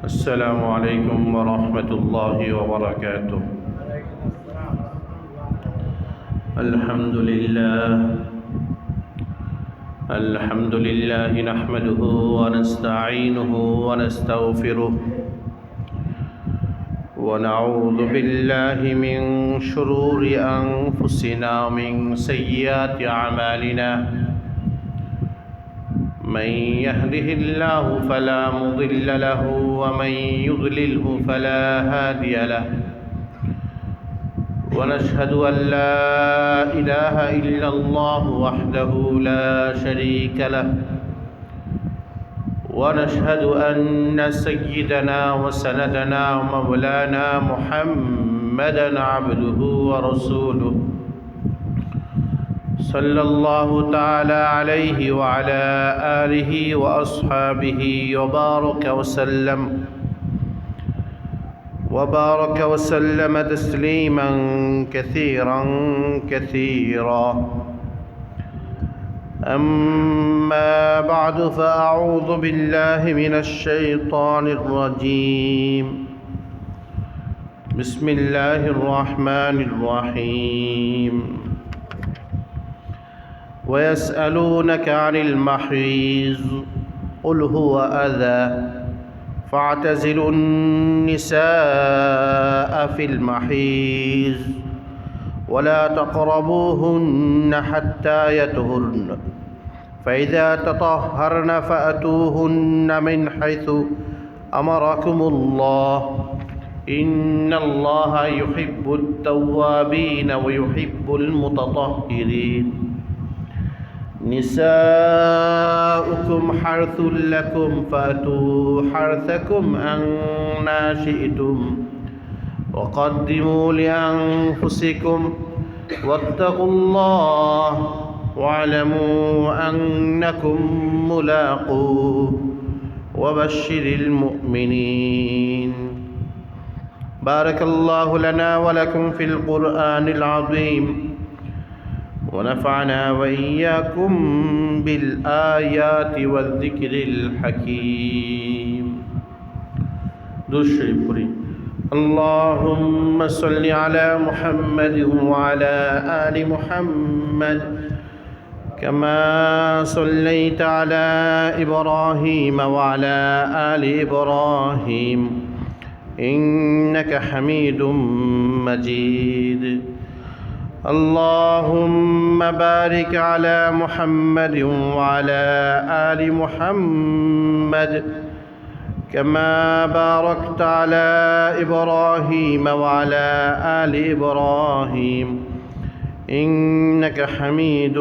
السلام عليكم ورحمة الله وبركاته. الحمد لله نحمده ونستعينه ونستغفره ونعوذ بالله من شرور أنفسنا ومن سيئات أعمالنا. من يهده الله فلا مضل له ومن يضلله فلا هادي له. ونشهد أن لا إله إلا الله وحده لا شريك له. ونشهد أن سيدنا وسندنا ومولانا محمدا عبده ورسوله صلى الله تعالى عليه وعلى آله وأصحابه وبارك وسلم تسليما كثيرا. أما بعد فأعوذ بالله من الشيطان الرجيم. بسم الله الرحمن الرحيم. ويسألونك عن المحيض قل هو أذى فاعتزلوا النساء في المحيض ولا تقربوهن حتى يطهرن فإذا تطهرن فأتوهن من حيث أمركم الله إن الله يحب التوابين ويحب المتطهرين. نساؤكم حرث لكم فأتوا حرثكم أنى شئتم وقدموا لأنفسكم واتقوا الله واعلموا أنكم ملاقوه وبشر المؤمنين. بارك الله لنا ولكم في القرآن العظيم ونفعنا وإياكم بالآيات والذكر الحكيم. درود شريف পড়ি। اللهم صل على محمد وعلى آل محمد كما صليت على إبراهيم وعلى آل إبراهيم إنك حميد مجيد. اللهم بارك على محمد وعلى آل محمد كما باركت على إبراهيم وعلى آل إبراهيم إنك حميد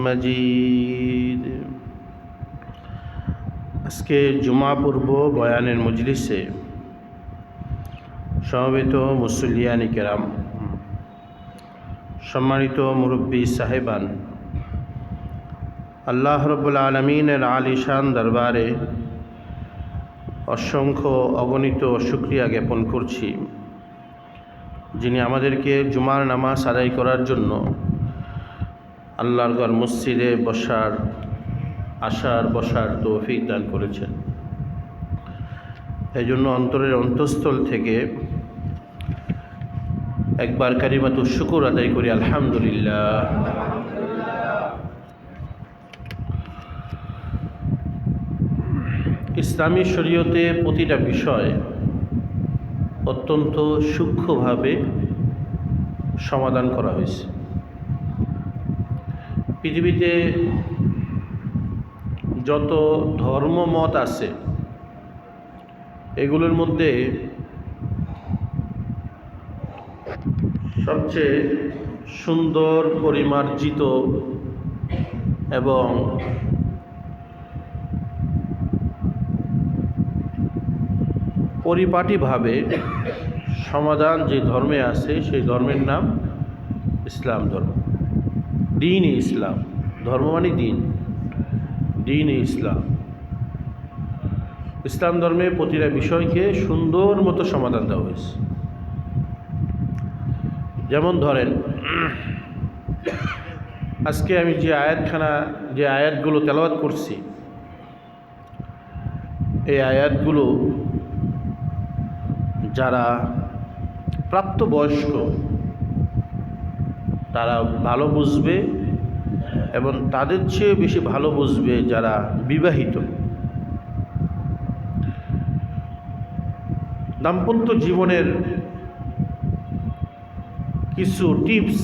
مجيد. আজকে জুমা পূর্ব বয়ানের মজলিসে সমবেত মুসল্লিয়ানি কেরাম, সম্মানিত মুরব্বী সাহেবান, আল্লাহ রব্বুল আলমিনের আলিশান দরবারে অসংখ্য অগণিত শুকরিয়া জ্ঞাপন করছি, যিনি আমাদেরকে জুমার নামাজ আদায় করার জন্য আল্লাহর ঘর মসজিদে বসার তৌফিক দান করেছেন। এই জন্য অন্তরের অন্তঃস্থল থেকে একবার কালিমাতুশ শুকর আদায় করি, আলহামদুলিল্লাহ। ইসলামী শরীয়তে প্রতিটা বিষয় অত্যন্ত সূক্ষ্মভাবে সমাধান করা হয়েছে। পৃথিবীতে যত ধর্মমত আছে এগুলোর মধ্যে সবচেয়ে সুন্দর, পরিমার্জিত এবং পরিপাটিভাবে সমাধান যে ধর্মে আছে সেই ধর্মের নাম ইসলাম ধর্ম। দ্বীন ইসলাম, ধর্ম মানে দ্বীন ইসলাম। ইসলাম ধর্মে প্রতিটা বিষয়কে সুন্দর মতো সমাধান দেওয়া হয়েছে। যেমন ধরেন, আজকে আমি যে আয়াতগুলো তেলাওয়াত করছি, এই আয়াতগুলো যারা প্রাপ্তবয়স্ক তারা ভালো বুঝবে এবং তাদের চেয়ে বেশি ভালো বুঝবে যারা বিবাহিত। দাম্পত্য জীবনের কিছু টিপস,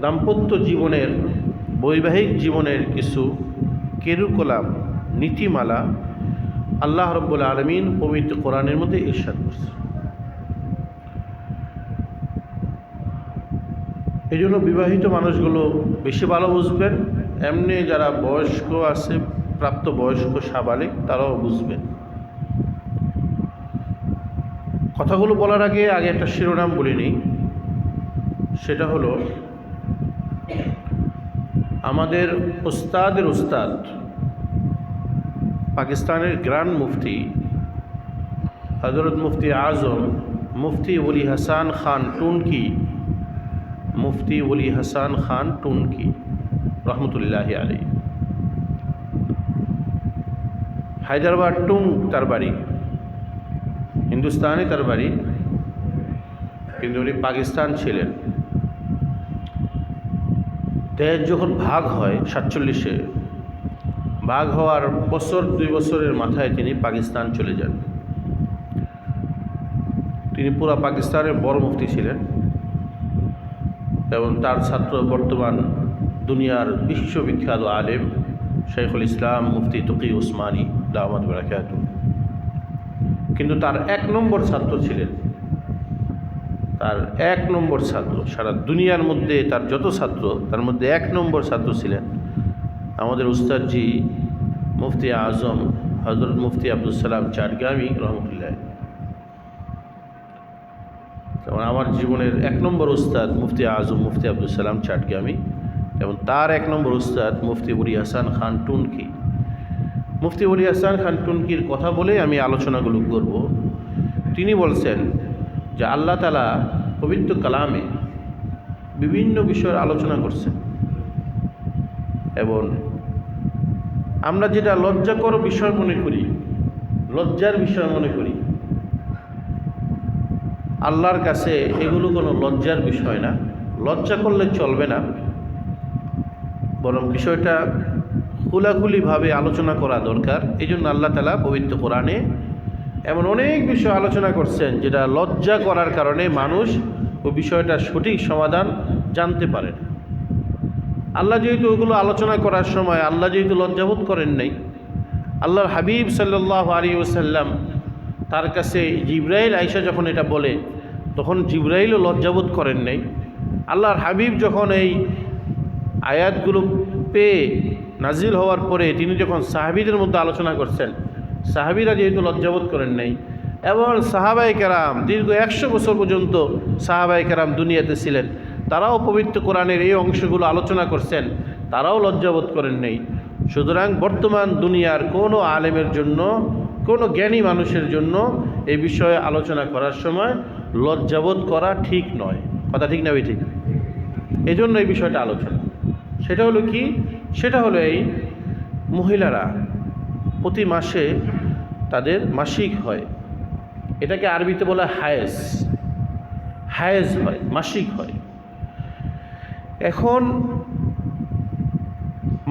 দাম্পত্য জীবনের বৈবাহিক জীবনের কিছু কারিকুলাম, নীতিমালা আল্লাহ রাব্বুল আলামিন পবিত্র কোরআনের মধ্যে ইরশাদ করছে। এই জন্য বিবাহিত মানুষগুলো বেশি ভালো বুঝবেন, এমনি যারা বয়স্ক আছে, প্রাপ্তবয়স্ক সাবালিক, তারাও বুঝবেন। কথাগুলো বলার আগে একটা শিরোনাম বলিনি, সেটা হলো আমাদের উস্তাদের উস্তাদ, পাকিস্তানের গ্র্যান্ড মুফতি হযরত মুফতি আজম মুফতি ওলি হাসান খান টুনকি, মুফতি ওলি হাসান খান টুনকি রহমতুল্লাহি আলাইহি, হায়দ্রাবাদ টুং তার বাড়ি, হিন্দুস্তানে তার বাড়ি, কিন্তু উনি পাকিস্তান ছিলেন। দেশ যখন ভাগ হয় 47-এ, ভাগ হওয়ার বছর 2 বছরের মাথায় তিনি পাকিস্তান চলে যান। তিনি পুরা পাকিস্তানের বড় মুফতি ছিলেন এবং তার ছাত্র বর্তমান দুনিয়ার বিশ্ববিখ্যাত আলেম শাইখুল ইসলাম মুফতি তকি উসমানী দাওয়াত বারাকাতুহু। কিন্তু তার 1 নম্বর ছাত্র ছিলেন, তার 1 নম্বর ছাত্র, সারা দুনিয়ার মধ্যে তার যত ছাত্র তার মধ্যে 1 নম্বর ছাত্র ছিলেন আমাদের উস্তাদজি মুফতি আজম হযরত মুফতি আব্দুল সালাম চাটগামি রহমতুল্লাহ। যেমন আমার জীবনের 1 নম্বর উস্তাদ মুফতি আজম মুফতি আব্দুল সালাম চাটগামি এবং তার 1 নম্বর উস্তাদ মুফতি ওলি হাসান খান টুনকি। মুফতি ওলি হাসান খান টুনকির কথা বলে আমি আলোচনাগুলো করব। তিনি বলছেন যে আল্লাহ তাআলা পবিত্র কালামে বিভিন্ন বিষয়ের আলোচনা করছেন এবং আমরা যেটা লজ্জাকর বিষয় মনে করি, লজ্জার বিষয় মনে করি, আল্লাহর কাছে এগুলো কোনো লজ্জার বিষয় না, লজ্জা করলে চলবে না, বরং বিষয়টা খোলাখুলিভাবে আলোচনা করা দরকার। এই জন্য আল্লাহ তাআলা পবিত্র কোরআনে এমন অনেক বিষয় আলোচনা করছেন যেটা লজ্জা করার কারণে মানুষ ওই বিষয়টার সঠিক সমাধান জানতে পারে। আল্লাহ যেহেতু ওগুলো আলোচনা করার সময় আল্লাহ যেহেতু লজ্জাবোধ করেন নাই, আল্লাহর হাবিব সাল্লাল্লাহু আলাইহি ওয়াসাল্লাম তার কাছে জিবরাইল আয়েশা যখন এটা বলে তখন জিবরাইলও লজ্জাবোধ করেন নাই। আল্লাহর হাবিব যখন এই আয়াতগুলো পেয়ে নাজিল হওয়ার পরে তিনি যখন সাহাবীদের মধ্যে আলোচনা করছেন, সাহাবীরা যেহেতু লজ্জাবোধ করেন নাই এবং সাহাবায়ে কেরাম দীর্ঘ 100 বছর পর্যন্ত সাহাবায়ে কেরাম দুনিয়াতে ছিলেন, তারাও পবিত্র কোরআনের এই অংশগুলো আলোচনা করছেন, তারাও লজ্জাবোধ করেন নাই। সুতরাং বর্তমান দুনিয়ার কোনো আলেমের জন্য, কোনো জ্ঞানী মানুষের জন্য এই বিষয়ে আলোচনা করার সময় লজ্জাবোধ করা ঠিক নয়। কথা ঠিক না ঠিক? এই জন্য এই বিষয়টা আলোচনা। সেটা হলো কি? সেটা হলো এই মহিলারা প্রতি মাসে তাদের মাসিক হয়, এটাকে আরবিতে বলা হায়েজ, হায়েজ হয়, মাসিক হয়। এখন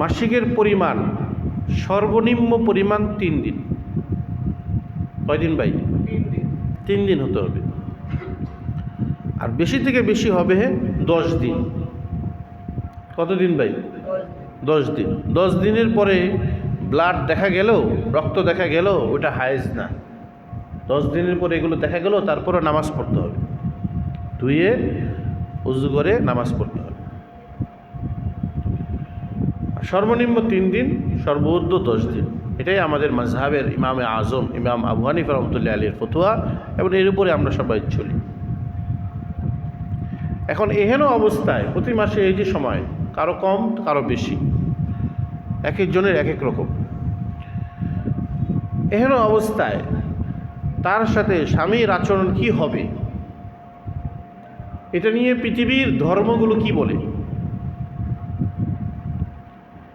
মাসিকের পরিমাণ সর্বনিম্ন পরিমাণ 3 দিন। কয়দিন ভাই? 3 দিন হতে হবে, আর বেশি থেকে বেশি হবে 10 দিন। কতদিন ভাই? 10 দিন। 10 দিনের পরে ব্লাড দেখা গেল, রক্ত দেখা গেল, ওটা হায়েজ না। 10 দিনের পরে এগুলো দেখা গেল, তারপরে নামাজ পড়তে হবে, ধুয়ে উযু করে নামাজ পড়তে হবে। সর্বনিম্ন 3 দিন, সর্বোচ্চ 10 দিন। এটাই আমাদের মাযহাবের ইমামে আজম ইমাম আবু হানিফা রাহমাতুল্লাহি আলাইহির ফতোয়া এবং এর উপরে আমরা সবাই চলি। এখন এহেন অবস্থায় প্রতি মাসে এই যে সময়, কারো কম কারো বেশি, এক একজনের এক এক রকম, এহেন অবস্থায় তার সাথে স্বামীর আচরণ কি হবে, এটা নিয়ে পৃথিবীর ধর্মগুলো কি বলে।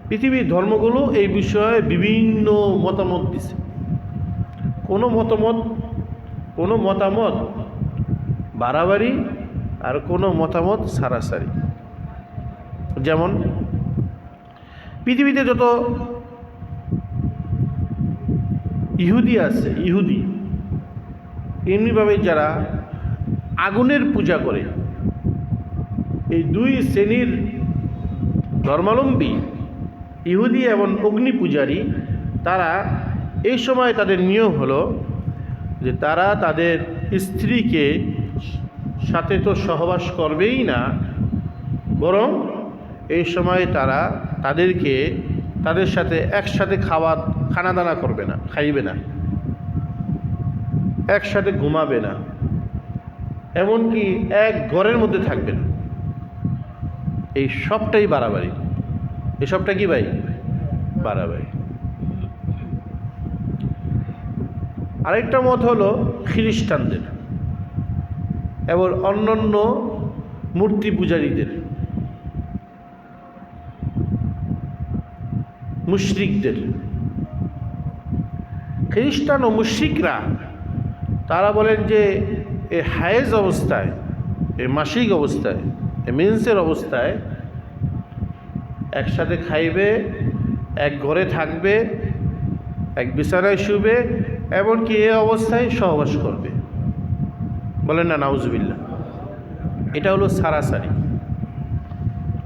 পৃথিবীর ধর্মগুলো এই বিষয়ে বিভিন্ন মতামত দিছে। কোনো মতামত কোনো মতামত বাড়াবাড়ি আর কোনো মতামত সারাসারি। যেমন পৃথিবীতে যত ইহুদি আছে, ইহুদি এমনিভাবে যারা আগুনের পূজা করে, এই দুই শ্রেণীর ধর্মাবলম্বী ইহুদি এবং অগ্নি পূজারী, তারা এই সময় তাদের নিয়ম হলো যে তারা তাদের স্ত্রীকে সাথে তো সহবাস করবেই না, বরং এই সময় তারা তাদের সাথে একসাথে খানা দানা করবে না, খাইবে না, একসাথে ঘুমাবে না, এমনকি এক ঘরের মধ্যে থাকবে না। এই সবটাই বাড়াবাড়ি। এই সবটা কি ভাই? বাড়াবাড়ি। আরেকটা মত হলো খ্রিস্টানদের এবং অন্যান্য মূর্তি পূজারীদের, মুশরিকদের। খ্রিস্টান ও মুশরিকরা তারা বলেন যে এই হায়েজ অবস্থায়, এই মাসিক অবস্থায়, এই মেন্সের অবস্থায় একসাথে খাইবে, এক ঘরে থাকবে, এক বিছানায় শুবে, এমনকি এই অবস্থায় সহবাস করবে। বলেন না নাউজুবিল্লাহ। এটা হলো সারাসারি।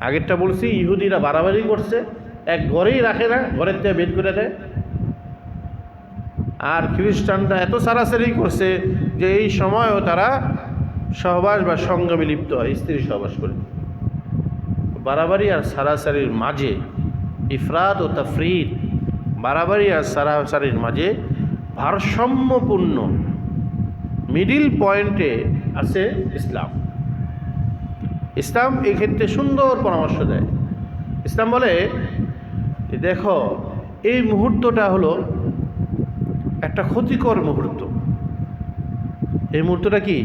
আগেরটা বলছি ইহুদিরা বাড়াবাড়ি করছে, এক ঘরেই রাখে না, ঘরের থেকে বের করে দেয়। আর খ্রিস্টানরা এত সারাসারি করছে যে এই সময়ও তারা সহবাস বা সঙ্গমে লিপ্ত হয়, স্ত্রী সহবাস করে। বাড়াবাড়ি আর সারাসারির মাঝে, ইফরাত ও তাফরিদ, বাড়াবাড়ি আর সারাসারির মাঝে ভারসাম্যপূর্ণ মিডিল পয়েন্টে আছে ইসলাম। ইসলাম এই ক্ষেত্রে সুন্দর পরামর্শ দেয়। ইসলাম বলে যে দেখো, এই মুহূর্তটা হলো একটা ক্ষতিকর মুহূর্ত। এই মুহূর্তটা কি?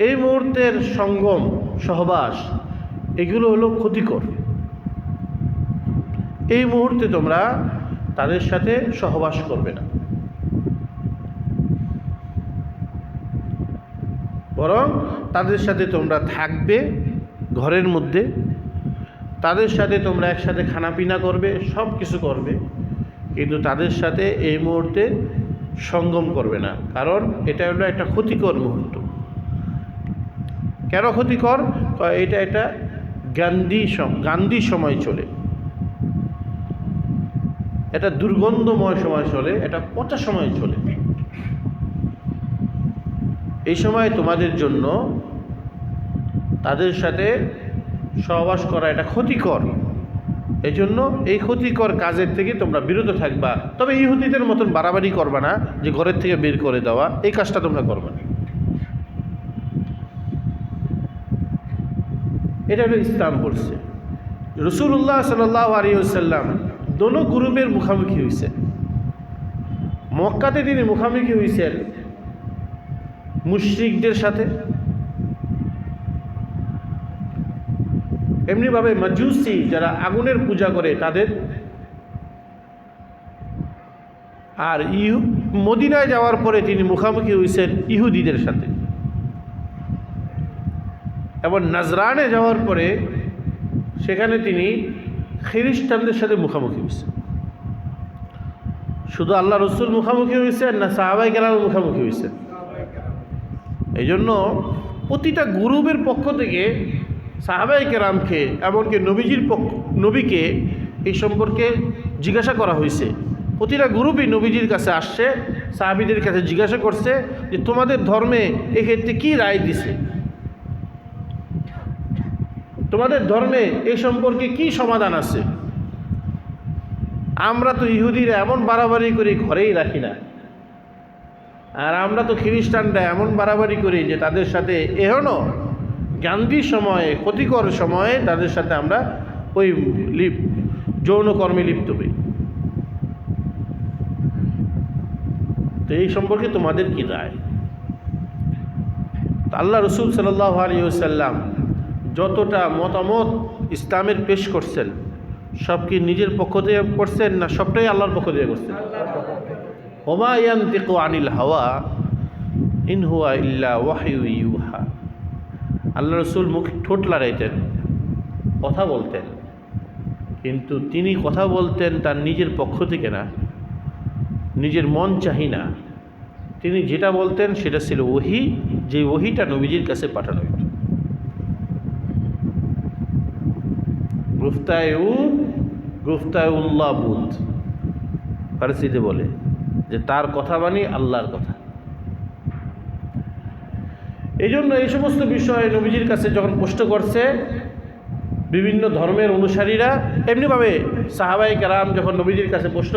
এই মুহূর্তের সঙ্গম, সহবাস, এগুলো হলো ক্ষতিকর। এই মুহূর্তে তোমরা তাদের সাথে সহবাস করবে না, বরং তাদের সাথে তোমরা থাকবে ঘরের মধ্যে, তাদের সাথে তোমরা একসাথে খানাপিনা করবে, সব কিছু করবে, কিন্তু তাদের সাথে এই মুহূর্তে সঙ্গম করবে না, কারণ এটা হলো একটা ক্ষতিকর মুহূর্ত। কেন ক্ষতিকর? এটা একটা গান্ধী সময় চলে, এটা দুর্গন্ধময় সময় চলে, এটা পচা সময় চলে। এই সময় তোমাদের জন্য তাদের সাথে সহবাস করা এটা ক্ষতিকর। এই জন্য এই ক্ষতিকর কাজের থেকে তোমরা বিরত থাকবা। তবে ইহুদিদের মতন বাড়াবাড়ি করবা না, যে ঘরের থেকে বের করে দেওয়া, এই কাজটা তোমরা করবা না। এটা হলো ইসলাম বলছে। রাসূলুল্লাহ সাল্লাল্লাহু আলাইহি ওয়াসাল্লাম দোনো গ্রুপের মুখামুখি হয়েছেন। মক্কাতে তিনি মুখামুখি হয়েছেন মুশরিকদের সাথে, এমনিভাবে মাজুসি যারা আগুনের পূজা করে তাদের, আর মদিনায় যাওয়ার পরে তিনি মুখামুখি হয়েছেন ইহুদিদের সাথে, এবং নাজরানে যাওয়ার পরে সেখানে তিনি খ্রিস্টানদের সাথে মুখামুখি হয়েছেন। শুধু আল্লাহ রসুল মুখামুখি হয়েছেন না সাহাবায়ে কেরাম মুখামুখি হয়েছেন? এই জন্য প্রতিটা গ্রুপের পক্ষ থেকে সাহাবায়ে কেরামকে, এমনকি নবীকে এই সম্পর্কে জিজ্ঞাসা করা হয়েছে। প্রতিটা গ্রুপই নবীজির কাছে আসছে, সাহাবীদের কাছে জিজ্ঞাসা করছে যে তোমাদের ধর্মে এক্ষেত্রে কী রায় দিছে, তোমাদের ধর্মে এই সম্পর্কে কি সমাধান আছে। আমরা তো ইহুদিরা এমন বাড়াবাড়ি করি ঘরেই রাখি না, আর আমরা তো খ্রিস্টানরা এমন বাড়াবাড়ি করি যে তাদের সাথে এখনও গান্ধী সময়ে, ক্ষতিকর সময়ে তাদের সাথে আমরা ওই যৌনকর্মে লিপ্ত হই। তো এই সম্পর্কে তোমাদের কি রায়? আল্লাহ রসুল সাল্লাল্লাহু আলাইহি ওয়াসাল্লাম যতটা মতামত ইসলামের পেশ করছেন, সব কি নিজের পক্ষ থেকে করছেন না সবটাই আল্লাহর পক্ষ থেকে করছেন? ওমা ইয়ানতিকু আনিল হাওয়া, ইন হুয়া ইল্লা ওয়াহয়ু ইউহা। আল্লাহ রসুল মুখ ঠোঁট লড়াইতেন, কথা বলতেন, কিন্তু তিনি কথা বলতেন তার নিজের পক্ষ থেকে না, নিজের মন চাহি না। তিনি যেটা বলতেন সেটা ছিল ওহী, যে ওহীটা নবীজির কাছে পাঠানো হতো। গুফতায়ুল্লাহ বুধ ফারসিতে বলে যে তার কথা বাণী আল্লাহর কথা। এই জন্য এই সমস্ত বিষয় নবীজির কাছে যখন প্রশ্ন করছে বিভিন্ন ধর্মের অনুসারীরা, এমনিভাবে সাহাবায়ে কেরাম যখন নবীজির কাছে প্রশ্ন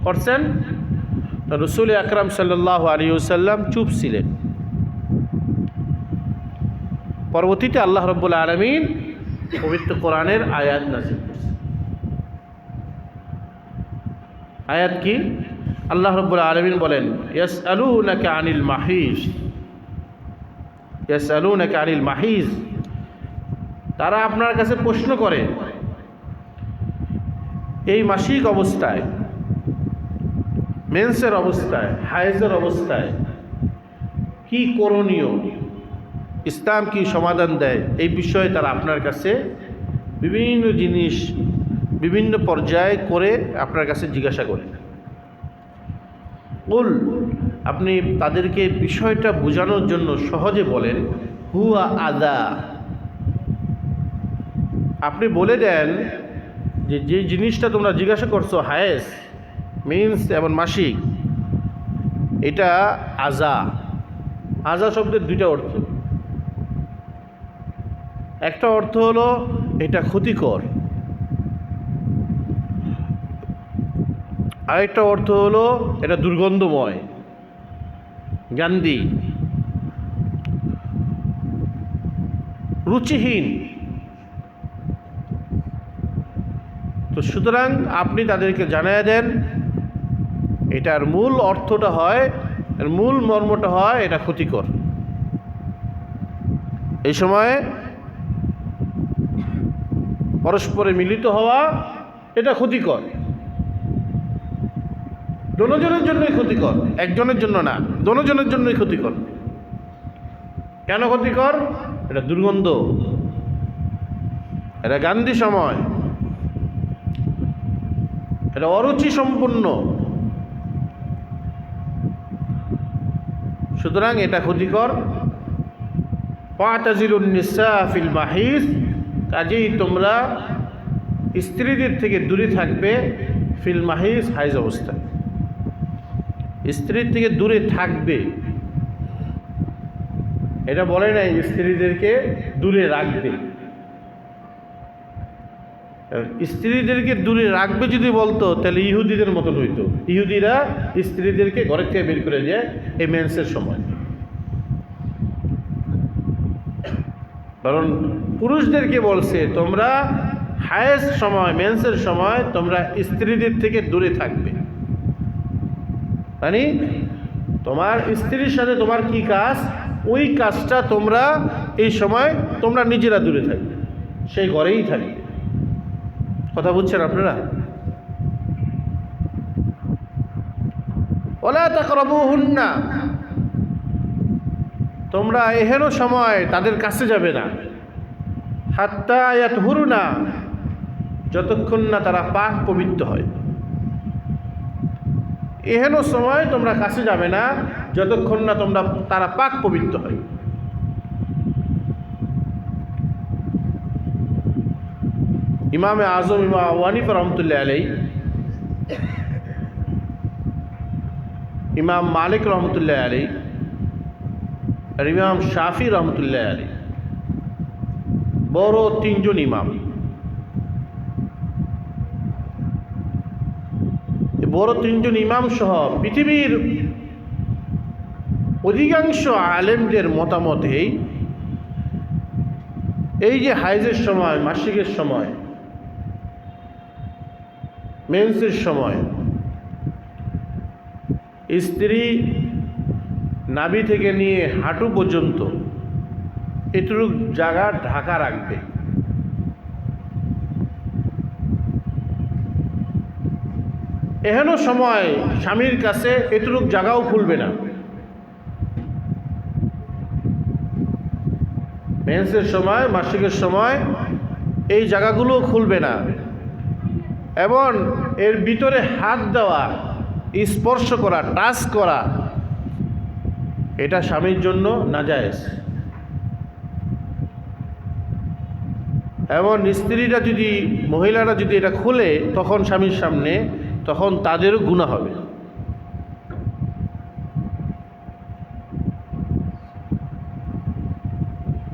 করছেন রাসূল আকরাম সাল্লাল্লাহু আলাইহি ওয়াসাল্লাম চুপ ছিলেন। পরবর্তীতে আল্লাহ রাব্বুল আলামিন পবিত্র কোরআনের আয়াত নাযিল করেছেন। আয়াত কি? আল্লাহ রাব্বুল আলামিন বলেন, ইয়াসআলুনাকা আনিল মাহিজ, ইয়াসআলুনাকা আনিল মাহিজ, তারা আপনার কাছে প্রশ্ন করে এই মাসিক অবস্থায়, মেন্সের অবস্থায়, হায়েজের অবস্থায় কি করণীয়, ইসলাম কি সমাধান দেয়, এই বিষয়ে তারা আপনার কাছে বিভিন্ন জিনিস বিভিন্ন পর্যায়ে করে আপনার কাছে জিজ্ঞাসা করেন। কুল, আপনি তাদেরকে বিষয়টা বোঝানোর জন্য সহজে বলেন, হুয়া আদা, আপনি বলে দেন যে যে জিনিসটা তোমরা জিজ্ঞাসা করছো, হায়েস, মিন্স এবং মাসিক, এটা আজা। আজা শব্দের দুইটা অর্থ। একটা অর্থ হলো এটা ক্ষতিকর, আরেকটা অর্থ হলো এটা দুর্গন্ধময়, গান্ধী, রুচিহীন। তো সুতরাং আপনি তাদেরকে জানিয়ে দেন এটার মূল অর্থটা হয়, এর মূল মর্মটা হয় এটা ক্ষতিকর। এই সময়ে পরস্পরে মিলিত হওয়া এটা ক্ষতিকর, দোনোজনের জন্যই ক্ষতিকর, একজনের জন্য না, দোনোজনের জন্যই ক্ষতিকর। কেন ক্ষতিকর? এটা দুর্গন্ধ, এটা গান্ধী সময়, এটা অরুচি সম্পূর্ণ, সুতরাং এটা ক্ষতিকর। ফাতাজিলুন নিসা ফিল মাহিজ, কাজেই তোমরা স্ত্রীদের থেকে দূরে থাকবে, ফিল মাহিজ, হাইজ অবস্থায়। স্ত্রীর থেকে দূরে থাকবে, এটা বলে নাই স্ত্রীদেরকে দূরে রাখবে। স্ত্রীদেরকে দূরে রাখবে যদি বলতো তাহলে ইহুদিদের মতন হইতো। ইহুদিরা স্ত্রীদেরকে ঘরের থেকে বের করে দেয় এই মেন্সের সময়, কারণ পুরুষদেরকে বলছে তোমরা হায়েজ সময়, মেন্সের সময় তোমরা স্ত্রীদের থেকে দূরে থাকবে। মানে তোমার স্ত্রীর সাথে তোমার কি কাজ, ওই কাজটা তোমরা এই সময় তোমরা নিজেরা দূরে থাকবে, সেই ঘরেই থাকবে। কথা বুঝছেন আপনারা? ওয়ালা তাকরাবুহুন্না, তোমরা এহেন সময় তাদের কাছে যাবে না, হাত্তা ইয়াতহুরুনা, যতক্ষণ না তারা পাক পবিত্র হয়। এহেন সময় তোমরা কাছে যাবে না যতক্ষণ না তারা পাক পবিত্র হয়। ইমামে আজম ইমাম আবু হানিফা রহমতুল্লাহ আলাইহি, ইমাম মালিক রহমতুল্লাহ আলাইহি আর ইমাম শাফি রহমতুল্লাহ আলাইহি, বড় তিনজন ইমাম, বড় তিনজন ইমাম সহ পৃথিবীর অধিকাংশ আলেমদের মতামত এই যে হাইজের সময়, মাসিকের সময়, মেন্সের সময় স্ত্রী নাভি থেকে নিয়ে হাঁটু পর্যন্ত এটুকু জায়গা ঢাকা রাখবে। এহেন সময় স্বামীর কাছে এটুকু জায়গাও খুলবে না। মেন্সের সময়, মাসিকের সময় এই জায়গাগুলো খুলবে না, এবং এর ভিতরে হাত দেওয়া, স্পর্শ করা, টাচ করা, এটা স্বামীর জন্য নাজায়েজ। এবং স্ত্রীরা যদি, মহিলারা যদি এটা খুলে তখন স্বামীর সামনে, তখন তাদেরও গুনাহ হবে।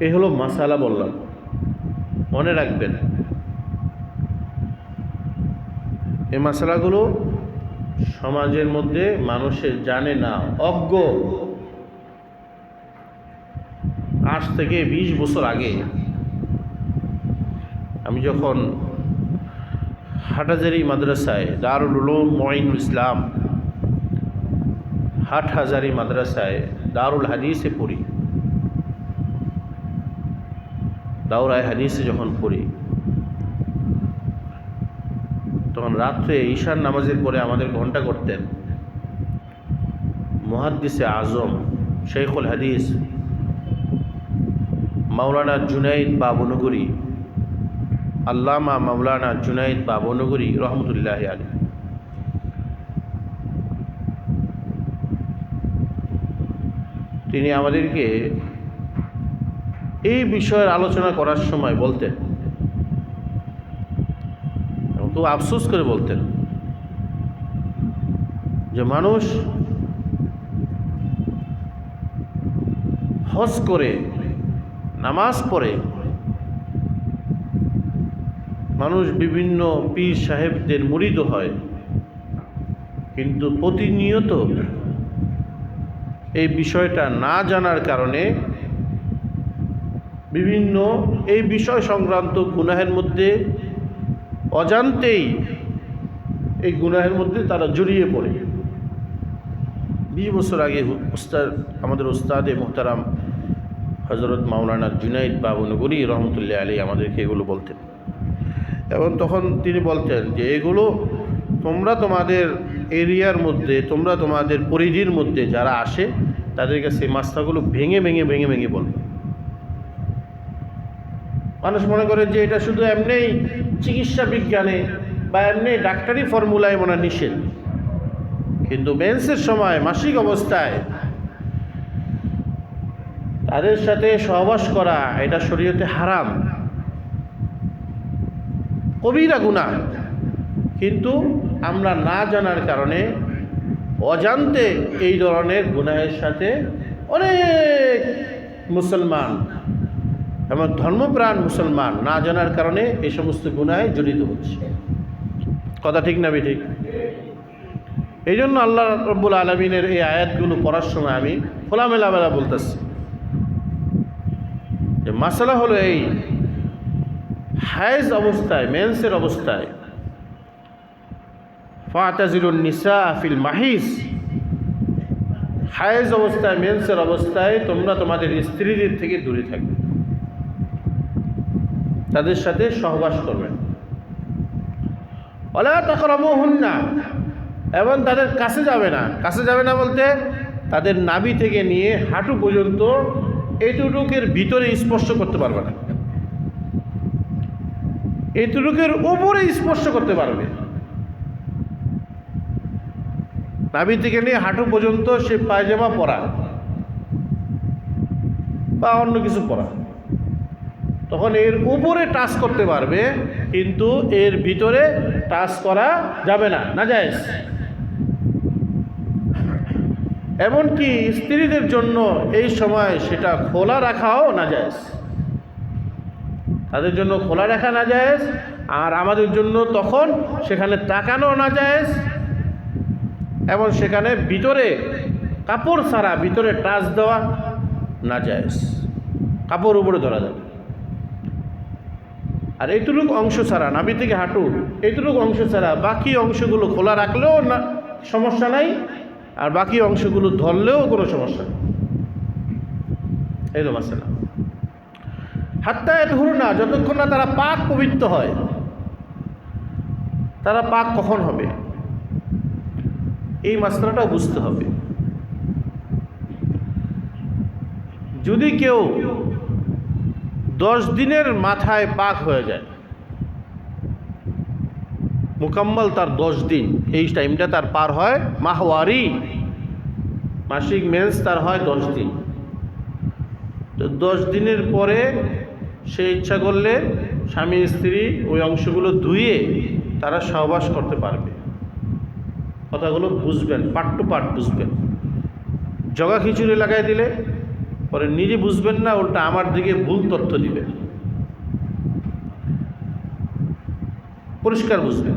এই হলো মাসালা বললাম, মনে রাখবেন। এই মাসালাগুলো সমাজের মধ্যে মানুষের জানে না, অজ্ঞ। আজ থেকে 20 বছর আগে আমি যখন হাটহাজারী মাদ্রাসায়, দারুল উলুম মুঈনুল ইসলাম হাটহাজারী মাদ্রাসায় দারুল হাদিসে পড়ি, দাওরায়ে হাদিসে যখন পড়ি, তখন রাত্রে ঈশার নামাজের পরে আমাদের ঘন্টা করতেন মুহাদ্দিসে আজম শেখুল হাদিস মাওলানা জুনাইদ বাবনগরী, আল্লামা মাওলানা জুনাইদ বাবনগরী রহমতুল্লাহি আলাইহি। তিনি আমাদেরকে এই বিষয়ের আলোচনা করার সময় বলতেন, খুব আফসোস করে বলতেন, যে মানুষ হজ করে, নামাজ পড়ে, মানুষ বিভিন্ন পীর সাহেবদের মুরিদ হয়, কিন্তু প্রতিনিয়ত এই বিষয়টা না জানার কারণে বিভিন্ন এই বিষয় সংক্রান্ত গুনাহের মধ্যে অজান্তেই এই গুনাহের মধ্যে তারা জড়িয়ে পড়ে। 20 বছর আগে আমাদের উস্তাদে মুহতারাম হযরত মাওলানা জুনাইদ বাবনগরী রহমতুল্লাহ আলাইহি আমাদেরকে এগুলো বলতেন, এবং তখন তিনি বলতেন যে এগুলো তোমরা তোমাদের এরিয়ার মধ্যে, তোমরা তোমাদের পরিধির মধ্যে যারা আসে তাদের কাছে এই মাসলাগুলো ভেঙে ভেঙে ভেঙে ভেঙে বলবে। মানুষ মনে করে যে এটা শুধু এমনিই চিকিৎসা বিজ্ঞানে বা এমনি ডাক্তারি ফর্মুলায় মনে নিষেধ, কিন্তু মেন্সের সময়, মাসিক অবস্থায় তাদের সাথে সহবাস করা এটা শরীয়তে হারাম, কবিরা গুনাহ। কিন্তু আমরা না জানার কারণে অজান্তে এই ধরনের গুনাহের সাথে অনেক মুসলমান এবং ধর্মপ্রাণ মুসলমান না জানার কারণে এই সমস্ত গুনাহে জড়িত হচ্ছে। কথা ঠিক না বেঠিক? এই জন্য আল্লাহ রাব্বুল আলামিনের এই আয়াতগুলো পড়ার সময় আমি খোলামেলা বলতেছি যে মাসালা হলো এই, হায়েজ অবস্থায়, মেন্সের অবস্থায়, ফাতাজিলুন নিসা ফিল মাহিজ, হায়েজ অবস্থায়, মেন্সের অবস্থায় তোমরা তোমাদের স্ত্রীদের থেকে দূরে থাকবে, তাদের সাথে সহবাস করবেন। ওয়ালা তাকরাবুহুন্না, এবং তাদের কাছে যাবে না। কাছে যাবে না বলতে তাদের নাভি থেকে নিয়ে হাঁটু পর্যন্ত এইটুকুর ভিতরে স্পর্শ করতে পারবে না, এইটুকুর উপরে স্পর্শ করতে পারবে। নাভি থেকে নিয়ে হাঁটু পর্যন্ত সে পায়জামা পরা বা অন্য কিছু পরা, তখন এর উপরে টাচ করতে পারবে, কিন্তু এর ভিতরে টাচ করা যাবে না, নাজায়েজ। এমনকি স্ত্রীদের জন্য এই সময় সেটা খোলা রাখাও নাজায়েজ, তাদের জন্য খোলা রাখা নাজায়েজ, আর আমাদের জন্য তখন সেখানে তাকানো নাজায়েজ, এবং সেখানে ভিতরে কাপড় ছাড়া ভিতরে টাচ দেওয়া নাজায়েজ, কাপড় উপরে ধরা যাবে। আর এইটুকু অংশ ছাড়া, নাভি থেকে হাঁটু এইটুকু অংশ ছাড়া বাকি অংশগুলো খোলা রাখলেও না সমস্যা নাই, আর বাকি অংশগুলো ধরলেও কোনো সমস্যা নেই। এই তো মাসালা। হাত্তা ধরু না, যতক্ষণ না তারা পাক পবিত্র হয়। তারা পাক কখন হবে এই মাসলাটাও বুঝতে হবে। যদি কেউ 10 দিনের মাথায় পাক হয়ে যায়, মুকাম্মাল তার 10 দিন, এই টাইমটা তার পার হয় মাহওয়ারি, মাসিক মেন্স তার হয় 10 দিন। তো 10 দিনের পরে সে ইচ্ছা করলে স্বামী স্ত্রী ওই অংশগুলো ধুয়ে তারা সহবাস করতে পারবে। কথাগুলো বুঝবেন, পার্ট টু পার্ট বুঝবেন। জগা খিচুড়ি লাগাই দিলে পরে নিজে বুঝবেন না, উল্টা আমার দিকে ভুল তথ্য দিবেন। পরিষ্কার বুঝবেন।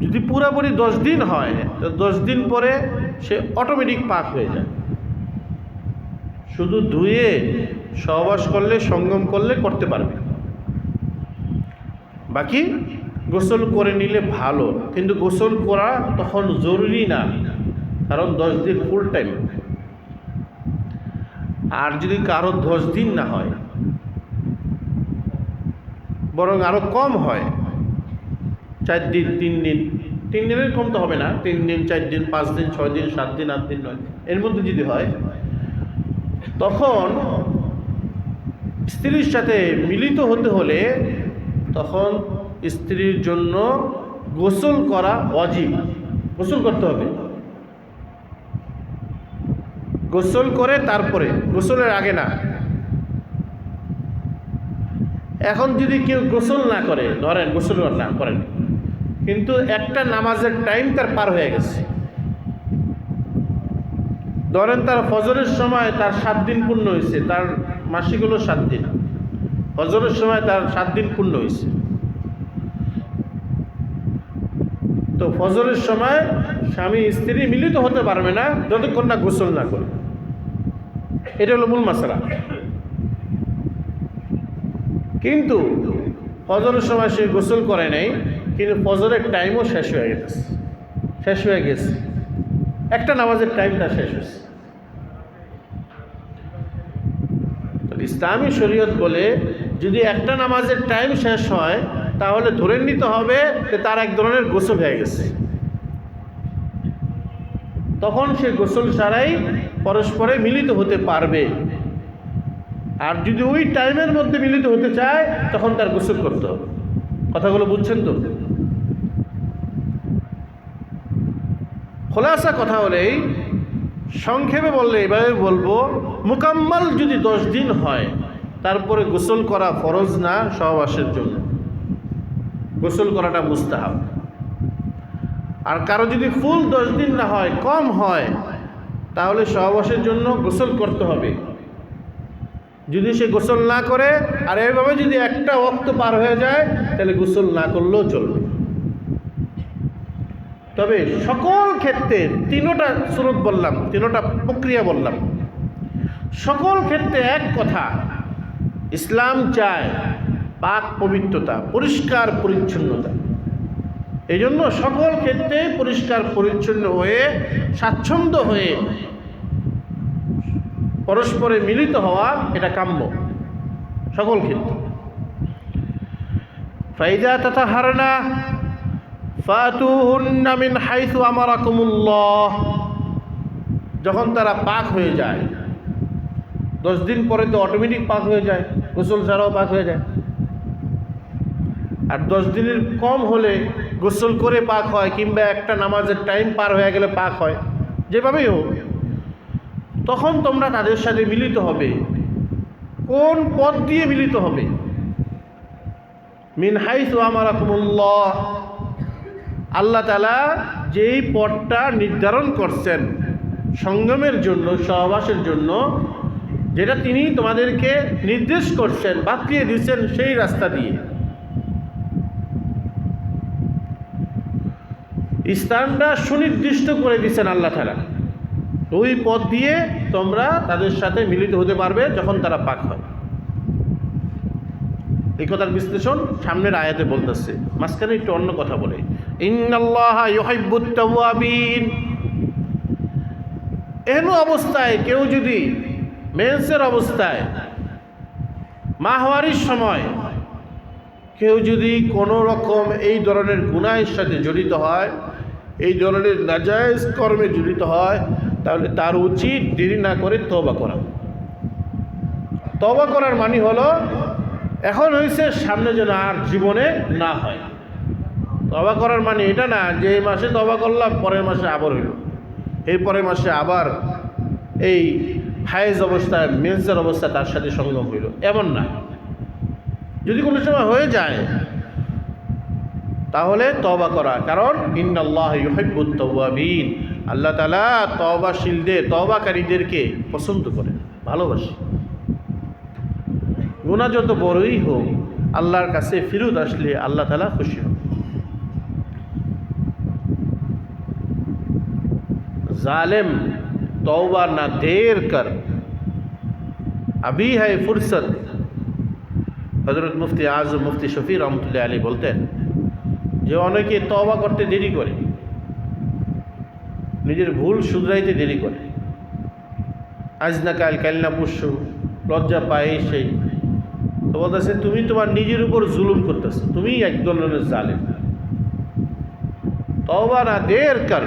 যদি পুরাপুরি 10 দিন হয়, তো 10 দিন পরে সে অটোমেটিক পাক হয়ে যায়। শুধু ধুয়ে সহবাস করলে, সঙ্গম করলে করতে পারবে, বাকি গোসল করে নিলে ভালো। কিন্তু গোসল করা তখন জরুরি না, কারণ 10 দিন ফুল টাইম। আর যদি কারো 10 দিন না হয়, বরং আরো কম হয়, 4 দিন, 3 দিন, 3 দিনের কম তো হবে না, 3 দিন, 4 দিন, 5 দিন, 6 দিন, 7 দিন, 8 দিন, 9 দিন, এর মধ্যে যদি হয়, তখন স্ত্রীর সাথে মিলিত হতে হলে তখন স্ত্রীর জন্য গোসল করা ওয়াজিব। গোসল করতে হবে, গোসল করে তারপরে, গোসলের আগে না। এখন যদি কেউ গোসল না করে, ধরেন গোসল না করেন, কিন্তু একটা নামাজের টাইম তার পার হয়ে গেছে, ধরেন তার ফজরের সময় তার 7 দিন পূর্ণ হয়েছে, তার মাসিক হলো 7 দিন, ফজরের সময় তার 7 দিন পূর্ণ হয়েছে। তো ফজরের সময় স্বামী স্ত্রী মিলিত হতে পারবে না যতক্ষণ না গোসল না করে। এটা হলো মূল মাসলা। কিন্তু ফজরের সময় সে গোসল করে নাই, কিন্তু ফজরের টাইমও শেষ হয়ে গেছে, একটা নামাজের টাইমটা শেষ হয়েছে। ইসলামী শরীয়ত বলে যদি একটা নামাজের টাইম শেষ হয়, তাহলে ধরে নিতে হবে যে তার এক ধরনের গোসল হয়ে গেছে। তখন সে গোসল ছাড়াই পরস্পরে মিলিত হতে পারবে। আর যদি ওই টাইমের মধ্যে মিলিত হতে চায়, তখন তার গোসল করতে হবে। কথাগুলো বুঝছেন তো? খোলাসা কথা হলেই, সংক্ষেপে বললে এভাবে বলবো, মুকাম্মাল যদি 10 দিন হয়, তারপরে গোসল করা ফরজ না সহবাসের জন্য, গোসল করাটা মুস্তাহাব। আর কারো যদি ফুল 10 দিন না হয়, কম হয়, তাহলে সহবাসের জন্য গোসল করতে হবে। যদি সে গোসল না করে আর এইভাবে যদি একটা ওয়াক্ত পার হয়ে যায়, তাহলে গোসল না করলেও চলবে। তবে সকল ক্ষেত্রে, তিনোটা সুরত বললাম, তিনোটা প্রক্রিয়া বললাম, সকল ক্ষেত্রে এক কথা, ইসলাম চায় পাক পবিত্রতা, পরিষ্কার পরিচ্ছন্নতা। এই জন্য সকল ক্ষেত্রে পরিষ্কার পরিচ্ছন্ন হয়ে, স্বাচ্ছন্দ্য হয়ে পরস্পরে মিলিত হওয়া, এটা কাম্য সকল ক্ষেত্রে। ফাইদা তাতাহারনা ফাতুহুন্না মিন হাইসু আমারাকুমুল্লাহ, যখন তারা পাক হয়ে যায়, 10 দিন পরে তো অটোমেটিক পাক হয়ে যায়, গোসল ছাড়াও পাক হয়ে যায়। আর 10 দিনের কম হলে গোসল করে পাক হয়, কিংবা একটা নামাজের টাইম পার হয়ে গেলে পাক হয়, যেভাবেই হোক, তখন তোমরা তাদের সাথে মিলিত হবে। কোন পথ দিয়ে মিলিত হবে? মিন হাইসু আমারাকুমুল্লাহ, আল্লাহ তাআলা যেই পথটা নির্ধারণ করছেন সঙ্গমের জন্য, সহবাসের জন্য, যেটা তিনি তোমাদেরকে নির্দেশ করছেন, বাতলিয়ে দিচ্ছেন, সেই রাস্তা দিয়ে, স্থানটা সুনির্দিষ্ট করে দিচ্ছেন আল্লাহ তাআলা। ওই পথ দিয়ে তোমরা তাদের সাথে মিলিত হতে পারবে যখন তারা পাক হয়। এই কথার বিশ্লেষণ সামনের আয়াতে বলতেছে, মাঝখানে একটু অন্য কথা বলে, ইন্নাল্লাহা ইউহিব্বুত তাওয়াবিন। এহেন অবস্থায় কেউ যদি মেন্সের অবস্থায়, মাহওয়ারির সময় কেউ যদি কোনো রকম এই ধরনের গুনাহের সাথে জড়িত হয়, এই ধরনের নাজায়েজ কর্মে জড়িত হয়, তাহলে তার উচিত দেরি না করে তওবা করা। তওবা করার মানে হলো এখন হয়েছে, সামনে যেন আর জীবনে না হয়। তওবা করার মানে এটা না যে এই মাসে তওবা করলাম, পরের মাসে আবার হইল, এই পরের মাসে আবার এই হায়েজ অবস্থায়, মেন্সের অবস্থায় তার সাথে সঙ্গম হইল, এমন না। যদি কোনো সময় হয়ে যায় তাহলে তওবা করা, কারণ ইন্নাল্লাহ ইউহিব্বুত তাওয়াবিন, আল্লাহ তাআলা তওবাশীলদের, তওবাকারীদেরকে পছন্দ করেন, ভালোবাসে। গুনাহ যত বড়ই হোক, আল্লাহর কাছে ফিরত আসলে আল্লাহ তাআলা খুশি হন। জালেম तौबा ना देर कर, अभी है फुर्सत। हजरत मुफ्ती आज़म मुफ्ती शफी रहमतुल्लाह अलैह बोलते हैं যে অনেকে তওবা করতে দেরি করে, নিজের ভুল শুধরাইতে দেরি করে, আজ না কাল, কাল না পরশু, লজ্জা পায় সেই। তো বলতেছে তুমি তোমার নিজের উপর জুলুম করতেছো, তুমি এক ধরনের জালেম। तौबा ना देर कर,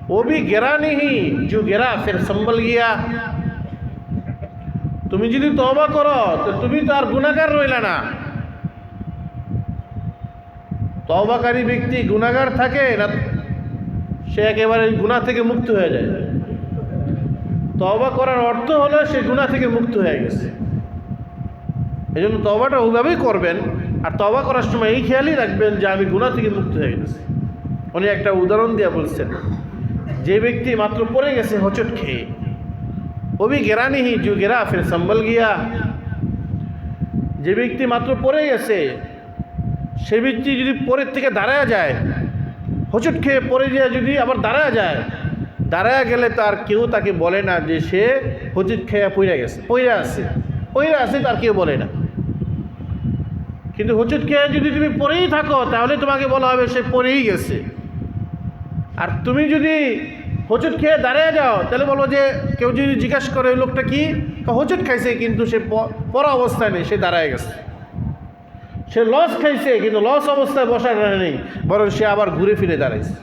वो भी गिरा नहीं जो गिरा फिर संभल गया। তুমি যদি তওবা করো তো তুমি তো আর গুনাহগার রইলা না। তওবাকারী ব্যক্তি গুনাহগার থাকে না, সে একেবারে গুনাহ থেকে মুক্ত হয়ে যায়। তওবা করার অর্থ হলো সে গুনাহ থেকে মুক্ত হয়ে গেছে। এই জন্য তওবাটা ওইভাবেই করবেন, আর তওবা করার সময় এই খেয়ালই রাখবেন যে আমি গুনাহ থেকে মুক্ত হয়ে গেছি। উনি একটা উদাহরণ দিয়ে বলছেন, যে ব্যক্তি মাত্র পড়ে গেছে হোঁচট খেয়ে, ও ভি গেরা নেহি জো গেরা ফির সম্বল গিয়া। যে ব্যক্তি মাত্র পড়ে গেছে, সে ব্যক্তি যদি পরের থেকে দাঁড়ায় যায়, হোঁচট খেয়ে পড়ে যায়, যদি আবার দাঁড়ায় যায়, দাঁড়ায় গেলে তার কেউ তাকে বলে না যে সে হোঁচট খেয়ে পড়ে গেছে, পড়ে আছে তার কেউ বলে না। কিন্তু হোঁচট খেয়ে যদি তুমি পড়েই থাকো তাহলে তোমাকে বলা হবে সে পড়েই গেছে। আর তুমি যদি হোঁচট খেয়ে দাঁড়িয়ে যাও তাহলে বলবো যে, কেউ যদি জিজ্ঞাসা করে ওই লোকটা কি, হোঁচট খাইছে কিন্তু সে পড়া অবস্থায় নেই, সে দাঁড়ায় গেছে। সে লস খাইছে কিন্তু লস অবস্থায় বসার নেই, বরং সে আবার ঘুরে ফিরে দাঁড়াইছে।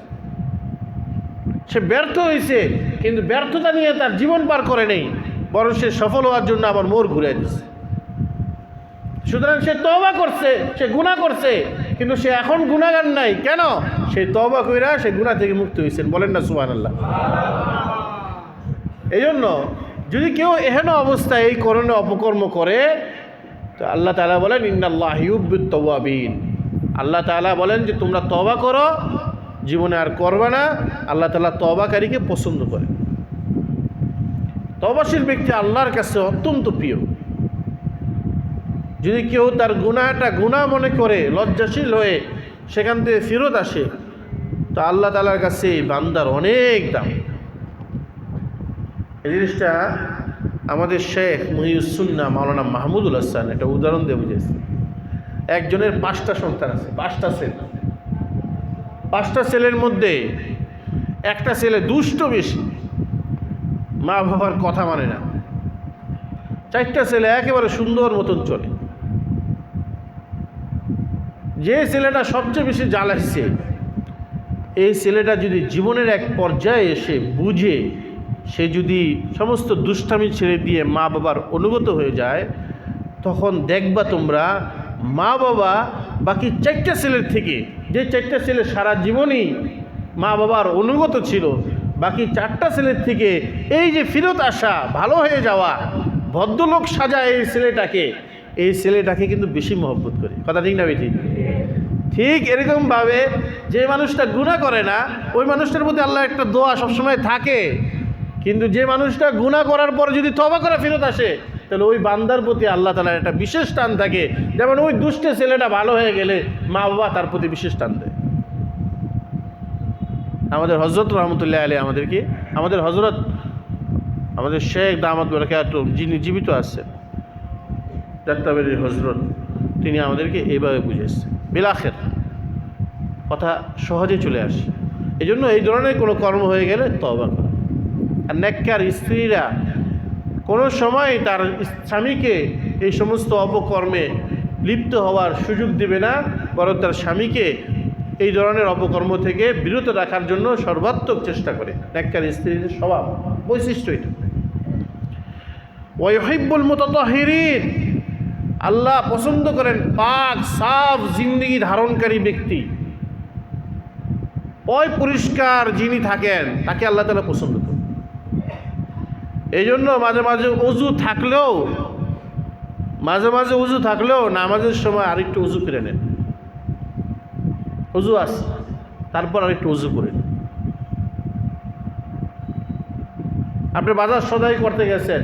সে ব্যর্থ হয়েছে কিন্তু ব্যর্থতা নিয়ে তার জীবন পার করে নেই, বরং সে সফল হওয়ার জন্য আবার মোড় ঘুরে দিচ্ছে। সুতরাং সে তওবা করছে, সে গুনাহ করছে, কিন্তু সে এখন গুনাহগার নাই। কেন? সে তওবা কইরা সে গুনাহ থেকে মুক্ত হয়েছেন। বলেন না সুবহানাল্লাহ। এই জন্য যদি কেউ এহেন অবস্থায় এই করণীয় অপকর্ম করে, তো আল্লাহ তাআলা বলেন ইন্নাল্লাহ ইউহিব্বুত তাওয়াবিন, আল্লাহ তাআলা বলেন যে তোমরা তওবা করো, জীবনে আর করবে না। আল্লাহ তাআলা তওবাকারীকে পছন্দ করে। তওবাশীল ব্যক্তি আল্লাহর কাছে অত্যন্ত প্রিয়। যদি কেউ তার গুনাহটা গুনাহ মনে করে লজ্জাশীল হয়ে সেখান থেকে ফেরত আসে, তো আল্লাহ তাআলার কাছে বান্দার অনেক দাম। এই জিনিসটা আমাদের শেখ মুহিউস সুন্নাহ মাওলানা মাহমুদুল হাসান একটা উদাহরণ দিয়ে বুঝেছে। একজনের 5টা সন্তান আছে, 5টা ছেলে। 5টা ছেলের মধ্যে একটা ছেলে দুষ্ট বেশি, মা বাবার কথা মানে না। 4টা ছেলে একেবারে সুন্দর মতন চলে। যে ছেলেটা সবচেয়ে বেশি জ্বালাইছে, এই ছেলেটা যদি জীবনের এক পর্যায়ে এসে বুঝে, সে যদি সমস্ত দুষ্টামি ছেড়ে দিয়ে মা বাবার অনুগত হয়ে যায়, তখন দেখবা তোমরা মা বাবা বাকি 4টা ছেলের থেকে, যে 4টা ছেলে সারা জীবনই মা বাবার অনুগত ছিল, বাকি 4টা ছেলের থেকে এই যে ফিরত আসা, ভালো হয়ে যাওয়া, ভদ্রলোক সাজায় এই ছেলেটাকে কিন্তু বেশি মহব্বত করে। কথা ঠিক না বেঠিক? ঠিক এরকমভাবে যে মানুষটা গুনাহ করে না, ওই মানুষটার প্রতি আল্লাহর একটা দোয়া সবসময় থাকে। কিন্তু যে মানুষটা গুনাহ করার পর যদি তওবা করে ফিরত আসে, তাহলে ওই বান্দার প্রতি আল্লাহ তাআলার একটা বিশেষ টান থাকে। যেমন ওই দুষ্ট ছেলেটা ভালো হয়ে গেলে মা বাবা তার প্রতি বিশেষ টান দেয়। আমাদের হযরত রহমতুল্লাহ আলাইহি আমাদের শেখ দামাত বারাকাতুহু, যিনি জীবিত আছেন, যাত্রাবাড়ির হযরত, তিনি আমাদেরকে এইভাবে বুঝিয়েছেন, বিলাখের কথা সহজে চলে আসে। এই জন্য এই ধরনের কোনো কর্ম হয়ে গেলে তওবা করা। আর নেককার স্ত্রীরা কোনো সময় তার স্বামীকে এই সমস্ত অপকর্মে লিপ্ত হওয়ার সুযোগ দেবে না, বরং তার স্বামীকে এই ধরনের অপকর্ম থেকে বিরত রাখার জন্য সর্বাত্মক চেষ্টা করে। নেককার স্ত্রীর স্বভাব, বৈশিষ্ট্য এটা। ওয়া ইউহিব্বুল মুতাতাহহিরিন, আল্লাহ পছন্দ করেন পাক সাফ জিন্দেগি ধারণকারী ব্যক্তি, পরিষ্কার যিনি থাকেন তাকে আল্লাহ তাআলা পছন্দ করেন। এই জন্য মাঝে মাঝে ওযু থাকলেও নামাজের সময় আরেকটু ওযু করে নেন। ওযু আছে, তারপর আরেকটু ওযু করে নেন। আপনি বাজার সদাই করতে গেছেন,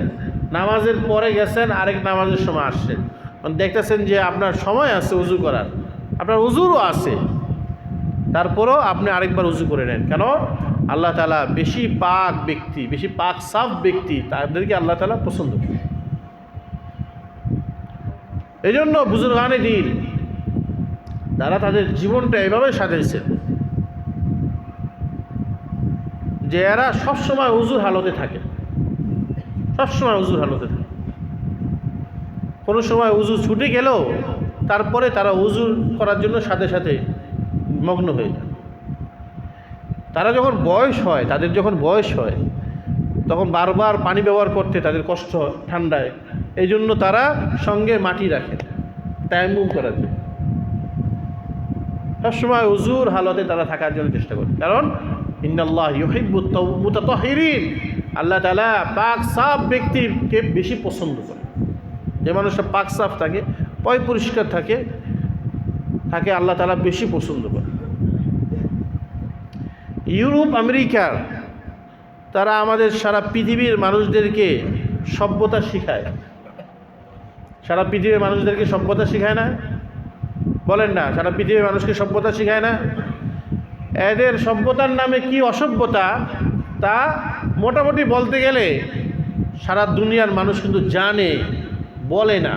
নামাজের পরে গেছেন, আরেক নামাজের সময় আসছেন, দেখতেছেন যে আপনার সময় আছে ওযু করার, আপনার ওযুরও আছে, তারপরও আপনি আরেকবার ওযু করে নেন। কেন? আল্লাহ তাআলা বেশি পাক ব্যক্তি, বেশি পাক সাফ ব্যক্তি, তাদেরকে আল্লাহ তাআলা পছন্দ করেন। এই জন্য বুজুর্গানে দ্বীন তারা তাদের জীবনটা এভাবে সাজাইছেন যে এরা সবসময় ওযুর হালতে থাকে, সবসময় ওযুর হালতে থাকে। কোনো সময় ওযু ছুটে গেলেও তারপরে তারা ওযু করার জন্য সাথে সাথে মগ্ন হয়ে যায়। তারা যখন বয়স হয়, তাদের যখন বয়স হয় তখন বারবার পানি ব্যবহার করতে তাদের কষ্ট হয় ঠান্ডায়, এই জন্য তারা সঙ্গে মাটি রাখে তায়াম্মুম করার জন্য। সবসময় ওযুর হালতে তারা থাকার জন্য চেষ্টা করে, কারণ ইন্নাল্লাহ ইউহিব্বুত মুতাতাহহিরিন, আল্লাহ তাআলা পাক সাফ ব্যক্তিকে বেশি পছন্দ করে। যে মানুষটা পাক সাফ থাকে, পরিষ্কার থাকে, তাকে আল্লাহ তাআলা বেশি পছন্দ করে। ইউরোপ আমেরিকার তারা আমাদের সারা পৃথিবীর মানুষদেরকে সভ্যতা শিখায়। সারা পৃথিবীর মানুষদেরকে সভ্যতা শিখায় না? বলেন না, সারা পৃথিবীর মানুষকে সভ্যতা শিখায় না? এদের সভ্যতার নামে কি অসভ্যতা তা মোটামুটি বলতে গেলে সারা দুনিয়ার মানুষ কিন্তু জানে, বলে না।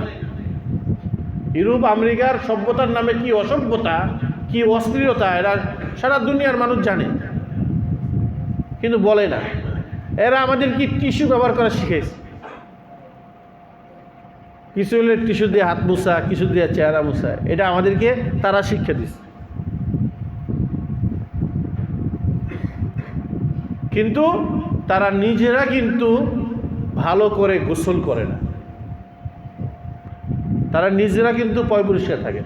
ইউরোপ আমেরিকার সভ্যতার নামে কি অসভ্যতা, কি অশ্লীলতা, এরা সারা দুনিয়ার মানুষ জানে, কিন্তু বলে না। এরা আমাদের কি টিস্যু ব্যবহার করা শিখেছে। কিছু হলে টিস্যু দিয়ে হাত মুছা, কিছু দিয়ে চেহারা মুছা, এটা আমাদেরকে তারা শিক্ষা দিচ্ছে। কিন্তু তারা নিজেরা কিন্তু ভালো করে গোসল করে না, তারা নিজেরা কিন্তু পরিষ্কার থাকে।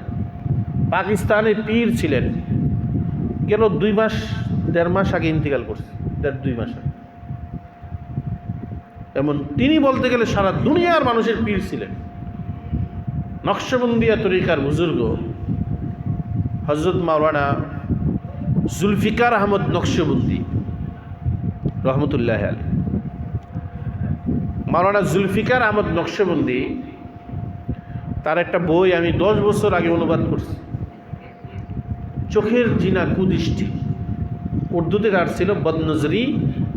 পাকিস্তানে পীর ছিলেন, গেল 2-1.5 মাস আগে ইন্তেকাল করছে, 1.5-2 মাস আগে। এমন তিনি বলতে গেলে সারা দুনিয়ার মানুষের পীর ছিলেন। নকশবন্দিয়া তরিকার বুজুর্গ হযরত মাওলানা জুলফিকার আহমদ নকশবন্দি রহমতুল্লাহ আলাইহি। মাওলানা জুলফিকার আহমদ নকশবন্দি তার একটা বই আমি 10 বছর আগে অনুবাদ করছি, চোখের জিনা কুদৃষ্টি। উর্দুতে তার ছিল বদনজরি,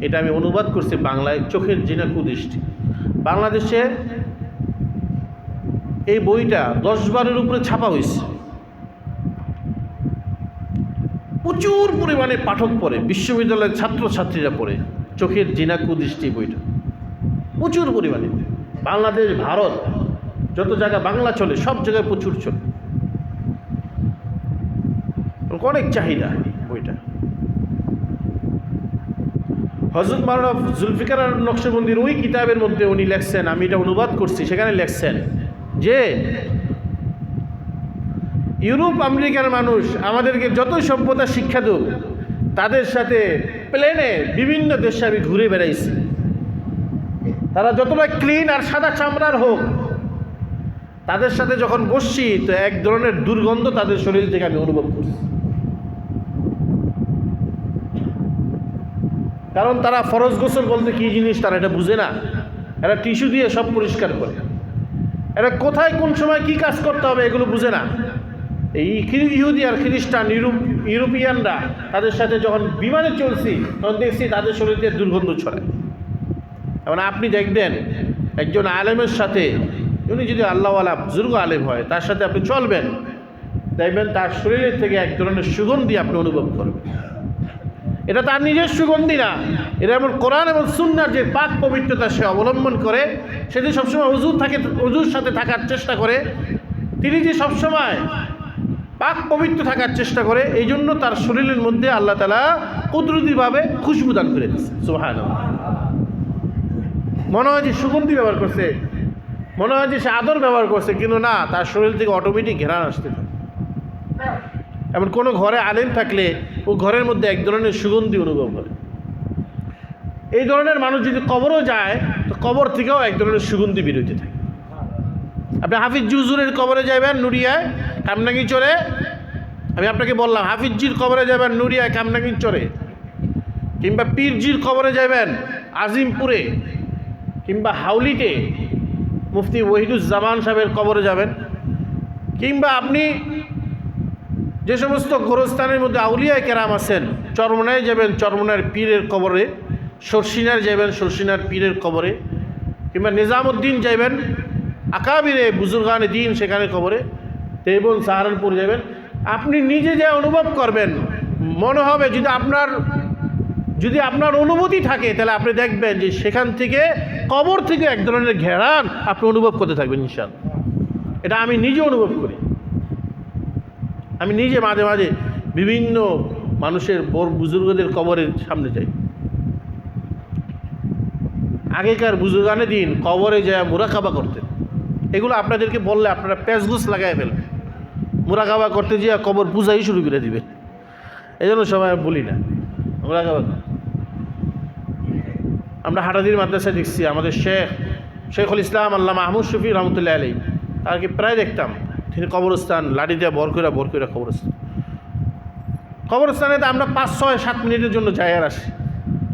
এটা আমি অনুবাদ করছি বাংলায়, চোখের জিনা কুদৃষ্টি। বাংলাদেশে এই বইটা 10বারের উপরে ছাপা হয়েছে, প্রচুর পরিমাণে পাঠক পড়ে, বিশ্ববিদ্যালয়ের ছাত্রছাত্রীরা পড়ে চোখের জিনা কুদৃষ্টি বইটা প্রচুর পরিমাণে। বাংলাদেশ, ভারত, যত জায়গা বাংলা চলে সব জায়গায় প্রচুর চলে, অনেক চাহিদা বইটা। হযরত মাওলানা জুলফিকার নকশবন্দির ওই কিতাবের মধ্যে উনি লেখছেন, আমি এটা অনুবাদ করছি, সেখানে লেখছেন যে ইউরোপ আমেরিকার মানুষ আমাদেরকে যতই সভ্যতা শিক্ষা দেব, তাদের সাথে প্লেনে বিভিন্ন দেশে আমি ঘুরে বেড়াইছি, তারা যতটা ক্লিন আর সাদা চামড়ার হোক, তাদের সাথে যখন বসছি তো এক ধরনের দুর্গন্ধ তাদের শরীর থেকে আমি অনুভব করছি। কারণ তারা ফরজ গোসল বলতে কী জিনিস তারা এটা বুঝে না। এরা টিস্যু দিয়ে সব পরিষ্কার করে, এরা কোথায় কোন সময় কি কাজ করতে হবে এগুলো বুঝে না। এই ইহুদি আর খ্রিস্টান ইউরোপিয়ানরা তাদের সাথে যখন বিমানে চলছি তখন দেখছি তাদের শরীর দিয়ে দুর্গন্ধ ছড়ায়। এবং আপনি দেখবেন একজন আলেমের সাথে, উনি যদি আল্লাহওয়ালা বুজুর্গ আলেম হয়, তার সাথে আপনি চলবেন, দেখবেন তার শরীরের থেকে এক ধরনের সুগন্ধি আপনি অনুভব করবেন। এটা তার নিজের সুগন্ধি না, এটা এমন কোরআন এবং সুন্নাহর যে পাক পবিত্রতা সে অবলম্বন করে, সেটি সবসময় ওযুর সাথে থাকার চেষ্টা করে, তিনি যে সবসময় পাক পবিত্র থাকার চেষ্টা করে, এই জন্য তার শরীরের মধ্যে আল্লাহ তাআলা কুদরতিভাবে খুশবু দান করে দিচ্ছে। সুবহানাল্লাহ। মনে হয় যে সুগন্ধি ব্যবহার করছে, মনে হয় যে সে আদর ব্যবহার করছে, কিন্তু না, তার শরীর থেকে অটোমেটিক ঘেরান আসতে থাকে। এমন কোনো ঘরে আলেম থাকলে ও ঘরের মধ্যে এক ধরনের সুগন্ধি অনুভব করে। এই ধরনের মানুষ যদি কবরও যায়, তো কবর থেকেও এক ধরনের সুগন্ধি বেরোতে থাকে। আপনি হাফিজ হুজুরের কবরে যাবেন নুরিয়ায়, কামনাঙ্গি চরে, আমি আপনাকে বললাম হাফিজজির কবরে যাবেন নুরিয়ায়, কামনাঙ্গি চরে, কিংবা পীরজির কবরে যাবেন আজিমপুরে, কিংবা হাউলিতে মুফতি ওয়াহিদুজ্জামান সাহেবের কবরে যাবেন, কিংবা আপনি যে সমস্ত গোরস্থানের মধ্যে আউলিয়ায়ে কেরাম আছেন, চরমনায় যাবেন চরমনার পীরের কবরে, শর্ষিনার যাবেন শর্ষিনার পীরের কবরে, কিংবা নিজামুদ্দিন যাবেন আকাবিরে বুজুর্গানে দিন সেখানে কবরে, এবং সাহারানপুর যাবেন। আপনি নিজে যে অনুভব করবেন, মনে হবে যদি আপনার অনুভূতি থাকে, তাহলে আপনি দেখবেন যে সেখান থেকে কবর থেকে এক ধরনের ঘেরান আপনি অনুভব করতে থাকবেন ইনশাআল্লাহ। এটা আমি নিজে অনুভব করি। আমি নিজে মাঝে মাঝে বিভিন্ন মানুষের বড় বুজুর্গদের কবরের সামনে যাই। আগেকার বুজুর্গানে দিন কবরে যায় মুরাকাবা করতেন। এগুলো আপনাদেরকে বললে আপনারা প্যাঁচগুছ লাগাই ফেলবেন। মুরাকাবা করতে গিয়ে কবর পূজাই শুরু করে দিবেন। এই জন্য সবাই বলি না মুরাকাবা। আমরা হাটাদির মাদ্রাসায় দেখছি আমাদের শেখুল ইসলাম আল্লামা মাহমুদ শফি রহমতুল্লাহ আলাইহি, তাকে প্রায় দেখতাম তিনি কবরস্থান লাঠি দিয়ে ভর করে কবরস্থানে তো আমরা 5, 6, 7 মিনিটের জন্য যাই আর আসি।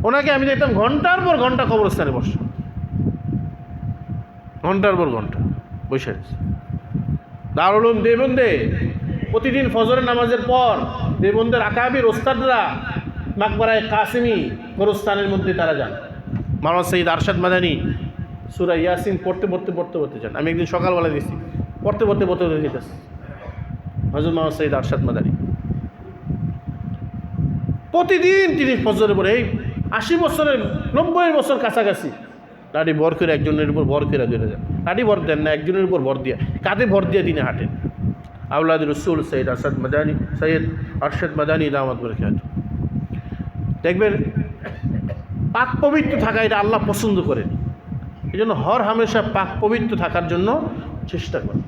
ওনাকে আমি দেখতাম ঘন্টার পর ঘন্টা কবরস্থানে বসে, ঘন্টার পর ঘন্টা বসে আছে। দারুল উলুম দেওবন্দে প্রতিদিন ফজরের নামাজের পর দেওবন্দের আকাবির ওস্তাদরা মাকবারায়ে কাসেমি গোরস্থানের মধ্যে তারা যান। মাওলানা সৈয়দ আরশাদ মাদানী সূরা ইয়াসিন পড়তে যান। আমি একদিন সকালবেলা গেছি, পড়তে যেতেছি হযরত মাওলানা সৈয়দ আরশাদ মাদানী। প্রতিদিন তিনি ফজরের পরে, এই 80 বছরের 90 বছর কাছাকাছি, লাঠি ভর করে একজনের উপর ভর করে ধরে যান। লাঠি ভর দেন না, একজনের উপর ভর দিয়ে, কাঁধে ভর দিয়ে তিনি হাঁটেন। আওলাদ রসুল সৈয়দ আরশাদ মাদানী দামাত বরকাতুহু। দেখবেন পাক পবিত্র থাকা এটা আল্লাহ পছন্দ করেন। এই জন্য হর হামেশা পাক পবিত্র থাকার জন্য চেষ্টা করেন।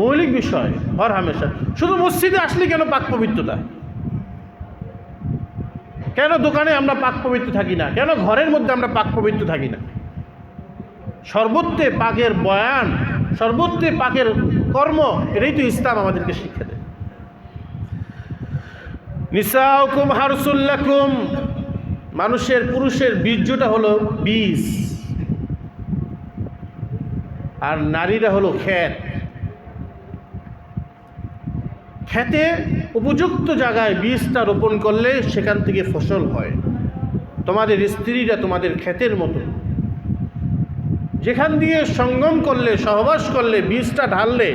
মৌলিক বিষয় হর হামেশা। শুধু মসজিদে আসলে কেন পাক পবিত্রতা? কেন দোকানে আমরা পাক পবিত্র থাকি না? কেন ঘরের মধ্যে আমরা পাক পবিত্র থাকি না? সর্বত্রে পাকের বয়ান, সর্বত্রে পাকের কর্ম, এটাই তো ইসলাম আমাদেরকে শিক্ষা দেয়। নিসাউকুম হারসুল লাকুম, মানুষের পুরুষের বীর্যটা হলো বীজ, আর নারীরা হলো ক্ষেত। ক্ষেতে উপযুক্ত জায়গায় বীজটা রোপণ করলে সেখান থেকে ফসল হয়। তোমাদের স্ত্রীরা তোমাদের ক্ষেতের মতো, যেখান দিয়ে সঙ্গম করলে, সহবাস করলে, বীজটা ঢাললে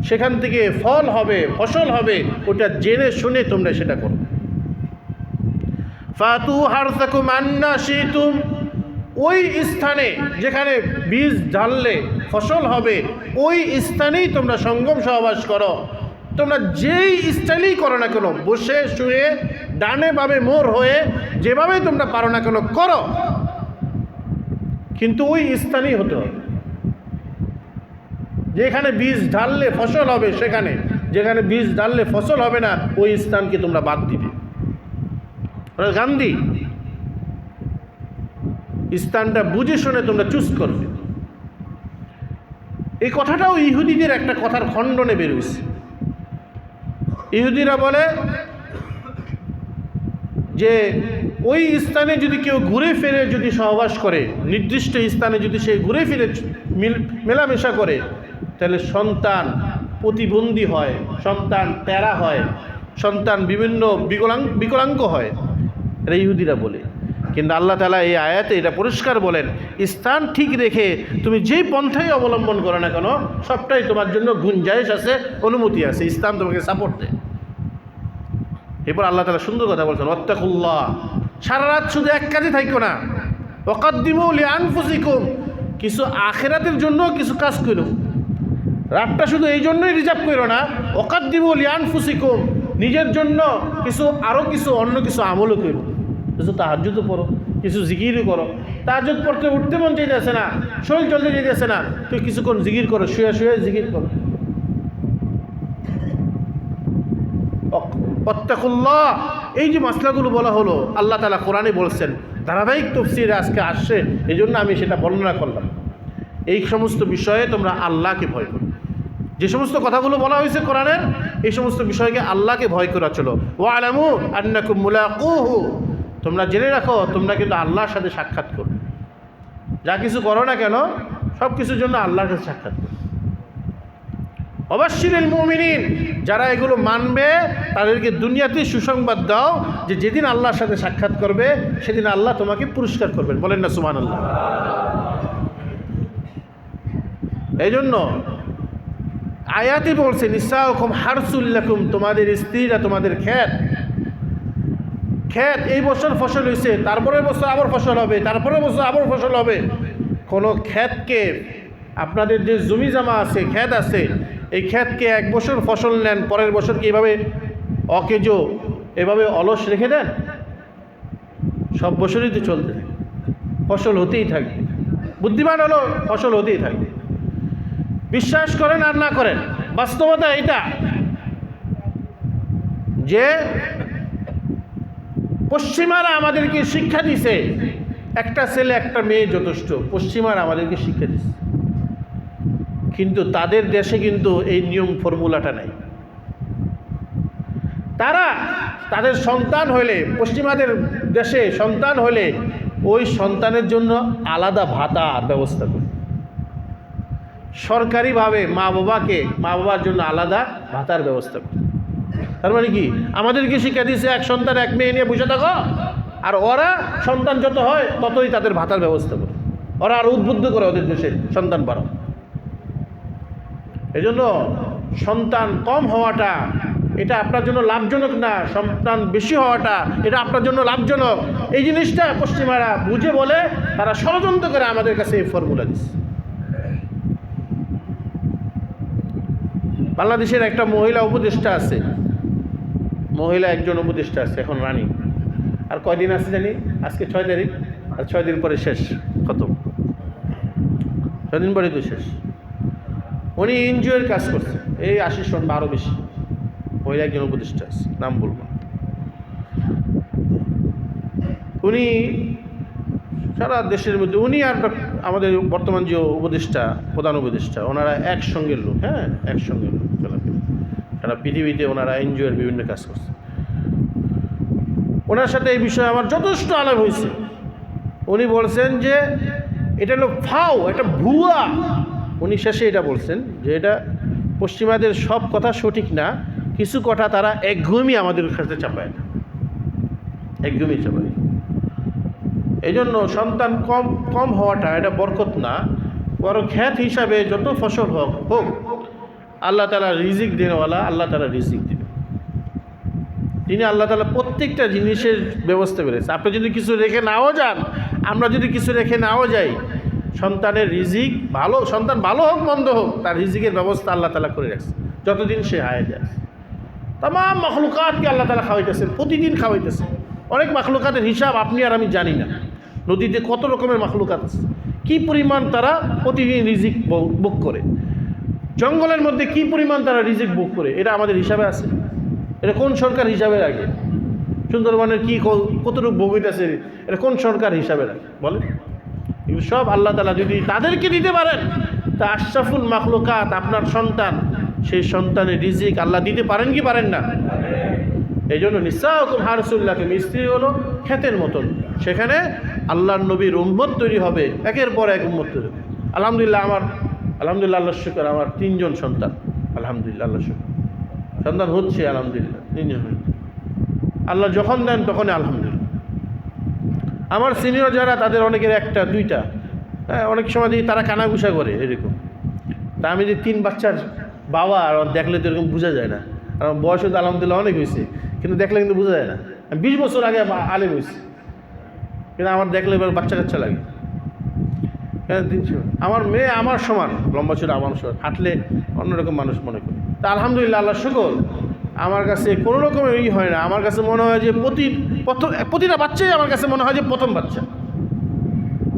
সেখান থেকে ফল হবে, ফসল হবে। ওটা জেনে শুনে তোমরা সেটা করো। ফাতু হারসাকুম আন্না শিতুম, ওই স্থানে যেখানে বীজ ঢাললে ফসল হবে, ওই স্থানেই তোমরা সঙ্গম সহবাস করো। তোমরা যেই স্টাইলেই করো না কেন, বসে শুয়ে ডানে বামে মোর হয়ে যেভাবে তোমরা পারো না কেন করো, কিন্তু ওই স্থানেই হতে হবে। যেখানে বীজ ঢাললে ফসল হবে সেখানে, যেখানে বীজ ঢাললে ফসল হবে না ওই স্থানকে তোমরা বাদ দিবে। গান্ধী স্থানটা বুঝে শুনে তোমরা চুজ করবে। এই কথাটাও ইহুদিদের একটা কথার খণ্ডনে বেরোচ্ছে। ইহুদিরা বলে যে ওই স্থানে যদি কেউ ঘুরে ফিরে যদি সহবাস করে, নির্দিষ্ট স্থানে যদি সে ঘুরে ফিরে মেলামেশা করে, তাহলে সন্তান প্রতিবন্ধী হয়, সন্তান তেরা হয়, সন্তান বিভিন্ন বিকলাঙ্গ হয়। এটা ইহুদিরা বলে। কিন্তু আল্লাহ তাআলা এই আয়াতে এটা পরিষ্কার বলেন, স্থান ঠিক রেখে তুমি যেই পন্থাই অবলম্বন করো না কেন, সবটাই তোমার জন্য গুঞ্জাইশ আছে, অনুমতি আছে, ইসলাম তোমাকে সাপোর্ট দেয়। এরপর আল্লাহ তাআলা সুন্দর কথা বলছেন, ওয়াত্তাকুল্লাহ, সারা রাত শুধু এক কাজে থাকো না, ওয়াকাদ্দিমু লিআনফুসিকুম, কিছু আখিরাতের জন্য কিছু কাজ করো। রাতটা শুধু এই জন্যই রিজার্ভ করো না, ওয়াকাদ্দিমু লিআনফুসিকুম, নিজের জন্য কিছু আরও কিছু অন্য কিছু আমলও করো। কিছু তাহাজ্জুদও পড়ো, কিছু জিকিরও করো। তাহাজ্জুদ পড়তে উঠতে মন চাইতেছে না, শরীর চলতে চাইতেছে না, তুই কিছুক্ষণ জিকির করো, শুয়ে শুয়ে জিকির করো। ওয়াত্তাকুল্লাহ, এই যে মাসলাগুলো বলা হলো আল্লাহ তাআলা কোরআনে বলছেন, ধারাবাহিক তাফসীরে আজকে আসছে, এই জন্য আমি সেটা বর্ণনা করলাম। এই সমস্ত বিষয়ে তোমরা আল্লাহকে ভয় করো। যে সমস্ত কথাগুলো বলা হয়েছে কোরআনের, এই সমস্ত বিষয়কে আল্লাহকে ভয় করা চলো। ওয়ালামু আন্নাকুম মুলাকুহু, তোমরা জেনে রাখো তোমরা কিন্তু আল্লাহর সাথে সাক্ষাৎ করো। যা কিছু করো না কেন সব কিছুর জন্য আল্লাহর সাথে সাক্ষাৎ করো। অবাশশিরিল মুমিনিন, যারা এগুলো মানবে তাদেরকে দুনিয়াতে সুসংবাদ দাও যে যেদিন আল্লাহর সাথে সাক্ষাৎ করবে সেদিন আল্লাহ তোমাকে পুরস্কার করবেন। বলেন না সুবহানাল্লাহ। এই জন্য আয়াতে বলছে নিসাউকুম হারসুল লাকুম, তোমাদের স্ত্রীরা তোমাদের ক্ষেত। এই বছর ফসল হয়েছে, তারপরের বছর আবার ফসল হবে, তারপরের বছর আবার ফসল হবে। কোনো ক্ষেতকে, আপনাদের যে জমি জমা আছে, ক্ষেত আছে, এই ক্ষেতকে এক বছর ফসল নেন, পরের বছর কি এভাবে অকেজো এভাবে অলস রেখে দেন? সব বছরই তো চলতে থাকে, ফসল হতেই থাকবে। বুদ্ধিমান হলো ফসল হতেই থাকবে। বিশ্বাস করেন আর না করেন, বাস্তবতা এটা যে পশ্চিমারা আমাদেরকে শিক্ষা দিছে একটা ছেলে একটা মেয়ে যথেষ্ট। পশ্চিমারা আমাদেরকে শিক্ষা দিছে, কিন্তু তাদের দেশে কিন্তু এই নিয়ম ফর্মুলাটা নাই। তারা তাদের সন্তান হলে, পশ্চিমাদের দেশে সন্তান হলে ওই সন্তানের জন্য আলাদা ভাতার ব্যবস্থা করে। সরকারিভাবে মা বাবার জন্য আলাদা ভাতার ব্যবস্থা করে। তার মানে কি আমাদেরকে শিক্ষা দিয়েছে এক সন্তান এক মেয়ে নিয়ে বসে থাকো, আর ওরা সন্তান যত হয় ততই তাদের ভাতার ব্যবস্থা করে। ওরা আর উদ্বুদ্ধ করে ওদের দেশে সন্তান বাড়াও। এই জন্য সন্তান কম হওয়াটা এটা আপনার জন্য লাভজনক না, সন্তান বেশি হওয়াটা এটা আপনার জন্য লাভজনক। এই জিনিসটা পশ্চিমারা বুঝে বলে তারা ষড়যন্ত্র করে আমাদের কাছে এই ফর্মুলা দিচ্ছে। বাংলাদেশের একটা মহিলা উপদেষ্টা আছে, একজন উপদেষ্টা আছে এখন রানী। আর কয়দিন আছে জানি, আজকে 6 তারিখ, আর 6 দিন পরে শেষ, খতম। 6 দিন পরে তো শেষ। উনি এনজিওর কাজ করছে, এই 80 জন বা আরও বেশি। মহিলা একজন উপদেষ্টা আছে, নাম বলবো। উনি সারা দেশের মধ্যে, উনি আর আমাদের বর্তমান যে উপদেষ্টা, প্রধান উপদেষ্টা, ওনারা একসঙ্গের লোক। হ্যাঁ, একসঙ্গের লোক। সারা পৃথিবীতে ওনারা এনজিওর বিভিন্ন কাজ করছে। ওনার সাথে এই বিষয়ে আমার যথেষ্ট আলাপ হয়েছে। উনি বলছেন যে এটা হলো ফাও, এটা ভুয়া। উনি শেষে এটা বলছেন যে এটা পশ্চিমাদের সব কথা সঠিক না, কিছু কথা তারা একঘমি আমাদের কাছে চাপায় না, একঘমি চাপায়। এই জন্য সন্তান কম হওয়াটা এটা বরকত না, বরং খ্যাত হিসাবে যত ফসল হোক আল্লাহ তাআলা রিজিক দেওয়ালা, আল্লাহ তাআলা রিজিক দেবে। তিনি আল্লাহ তাআলা প্রত্যেকটা জিনিসের ব্যবস্থা করেছে। আপনি যদি কিছু রেখে নাও যান, আমরা যদি কিছু রেখে নাও যাই, সন্তানের রিজিক ভালো, সন্তান ভালো হোক মন্দ হোক, তার রিজিকের ব্যবস্থা আল্লাহ তাআলা করে রাখছে যতদিন সে হায়াতে আছে। তামাম মাখলুকাতকে আল্লাহ তাআলা খাওয়াইতেছেন, প্রতিদিন খাওয়াইতেছেন। অনেক মাখলুকাতের হিসাব আপনি আর আমি জানি না। নদীতে কত রকমের মাখলুকাত আছে, কী পরিমাণ তারা প্রতিদিন রিজিক ভোগ করে। জঙ্গলের মধ্যে কী পরিমাণ তারা রিজিক ভোগ করে, এটা আমাদের হিসাবে আছে? এটা কোন সরকার হিসাবে রাখে? সুন্দরবনের কী কতটুকু ভোগ হইতেছে, এটা কোন সরকার হিসাবে রাখে বলেন? এগুলো সব আল্লাহ তাআলা যদি তাদেরকে দিতে পারেন, তা আশরাফুল মাখলুকাত আপনার সন্তান, সেই সন্তানের রিজিক আল্লাহ দিতে পারেন কি পারেন না? এই জন্য নিসাউকুম হারসুল লাকুম, স্ত্রী হলো ক্ষেতের মতন, সেখানে আল্লাহর নবীর উম্মত তৈরি হবে, একের পর এক উম্মত তৈরি হবে। আলহামদুলিল্লাহ আল্লাহর শুকর, আমার 3 জন সন্তান। আলহামদুলিল্লাহ, আল্লাহ শুকর, সন্তান হচ্ছে আলহামদুলিল্লাহ 3 জন। আল্লাহ যখন দেন তখনই আলহামদুলিল্লাহ। আমার সিনিয়র যারা, তাদের অনেকের 1টা 2টা, হ্যাঁ, অনেক সময় দেখি তারা কানাঘুষা করে এরকম। তা আমি যে 3 বাচ্চার বাবা, আর দেখলে তো এরকম বোঝা যায় না। আর আমার বয়স হতে আলহামদুলিল্লাহ অনেক হয়েছে, কিন্তু দেখলে কিন্তু বোঝা যায় না। আমি 20 বছর আগে আলেম হয়েছি, কিন্তু আমার দেখলে এবার বাচ্চা কাচ্চা লাগে। হ্যাঁ, আমার মেয়ে আমার সমান, লম্বা ছিল আমার সমান, হাঁটলে অন্যরকম মানুষ মনে করে। তা আলহামদুলিল্লাহ, আল্লাহ শুকর, আমার কাছে কোনো রকমের হয় না, আমার কাছে মনে হয় যে প্রতিটা বাচ্চাই আমার কাছে মনে হয় যে প্রথম বাচ্চা,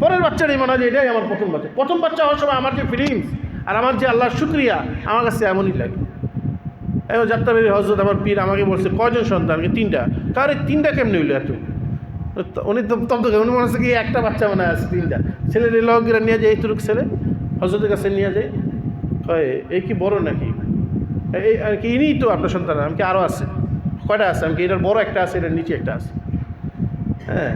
পরের বাচ্চাটাই মনে হয় যে এটাই আমার প্রথম বাচ্চা। প্রথম বাচ্চা হওয়ার সময় আমার যে ফিলিংস আর আমার যে আল্লাহর শুকরিয়া, আমার কাছে এমনই লাগে। এবার যাত্রাবাড়ি হজরত আমার পীর আমাকে বলছে কয়জন সন্তানকে? 3টা। কারে 3টা কেমনি হইলো এত? উনি উনি মনে হচ্ছে কি একটা বাচ্চা মনে আছে 3টা। ছেলের লগেরা নিয়ে যায়, এইটুক ছেলে হজরতের কাছে নিয়ে যায়, কয় এই কি বড় নাকি? এই আর কি ইনিই তো আপনার সন্তান? আমি কি আরও আছে? কয়টা আছে? আমি কি এটার বড় একটা আছে, এটার নিচে একটা আছে। হ্যাঁ,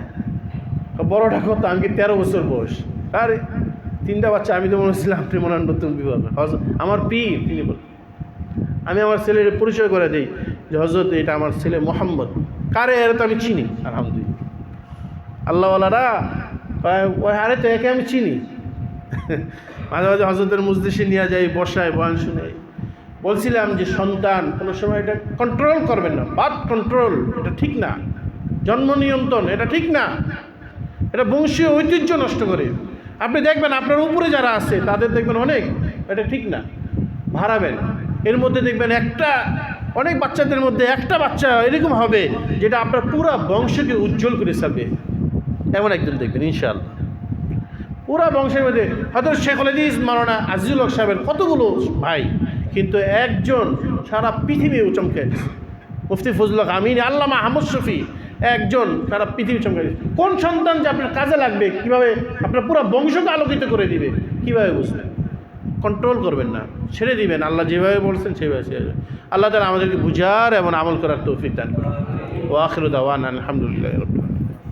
বড়টা কত? আমি কি 13 বছর বয়স। আরে 3টা বাচ্চা! আমি তো মনে হচ্ছিলাম আপনি মনে হয় নতুন বিবাহ। আমার পীর তিনি বলেন, আমি আমার ছেলের পরিচয় করে দিই যে হজরত এটা আমার ছেলে মোহাম্মদ। কারে? এর তো আমি চিনি। আলহামদুলিল্লাহ, আল্লাহওয়ালারা ওই আরে তো একে আমি চিনি। মাঝে মাঝে হজরতের মজলিসে নিয়ে যাই, বসায়, বয়ান শুনে। বলছিলাম যে সন্তান কোনো সময় এটা কন্ট্রোল করবেন না, বার্থ কন্ট্রোল এটা ঠিক না, জন্ম নিয়ন্ত্রণ এটা ঠিক না, এটা বংশীয় ঐতিহ্য নষ্ট করে। আপনি দেখবেন আপনার উপরে যারা আছে তাদের দেখবেন অনেক, এটা ঠিক না, ভাড়াবেন। এর মধ্যে দেখবেন অনেক বাচ্চাদের মধ্যে একটা বাচ্চা এরকম হবে যেটা আপনার পুরো বংশকে উজ্জ্বল করে ছাড়বে। এমন একজন দেখবেন ইনশাআল্লাহ। পুরা বংশের মধ্যে হয়তো শেখুল হাদিস মাওলানা আজিজুল হক সাহেবের কতগুলো ভাই, কিন্তু একজন সারা পৃথিবী চমকে দিচ্ছে। মুফতি ফজলুল হক আমিনী, আল্লামা আহমদ শফি, একজন সারা পৃথিবী চমকে দিচ্ছে। কোন সন্তান যে আপনার কাজে লাগবে, কীভাবে আপনার পুরো বংশকে আলোকিত করে দিবে, কীভাবে বুঝবেন? কন্ট্রোল করবেন না, ছেড়ে দিবেন। আল্লাহ যেভাবে বলছেন সেভাবে ছেড়ে দেবেন। আল্লাহ তাআলা আমাদেরকে বুঝার এবং আমল করার তৌফিক দান করুন। ওয়া আখিরু দাওয়ানা আলহামদুলিল্লাহি রাব্বিল আলামিন।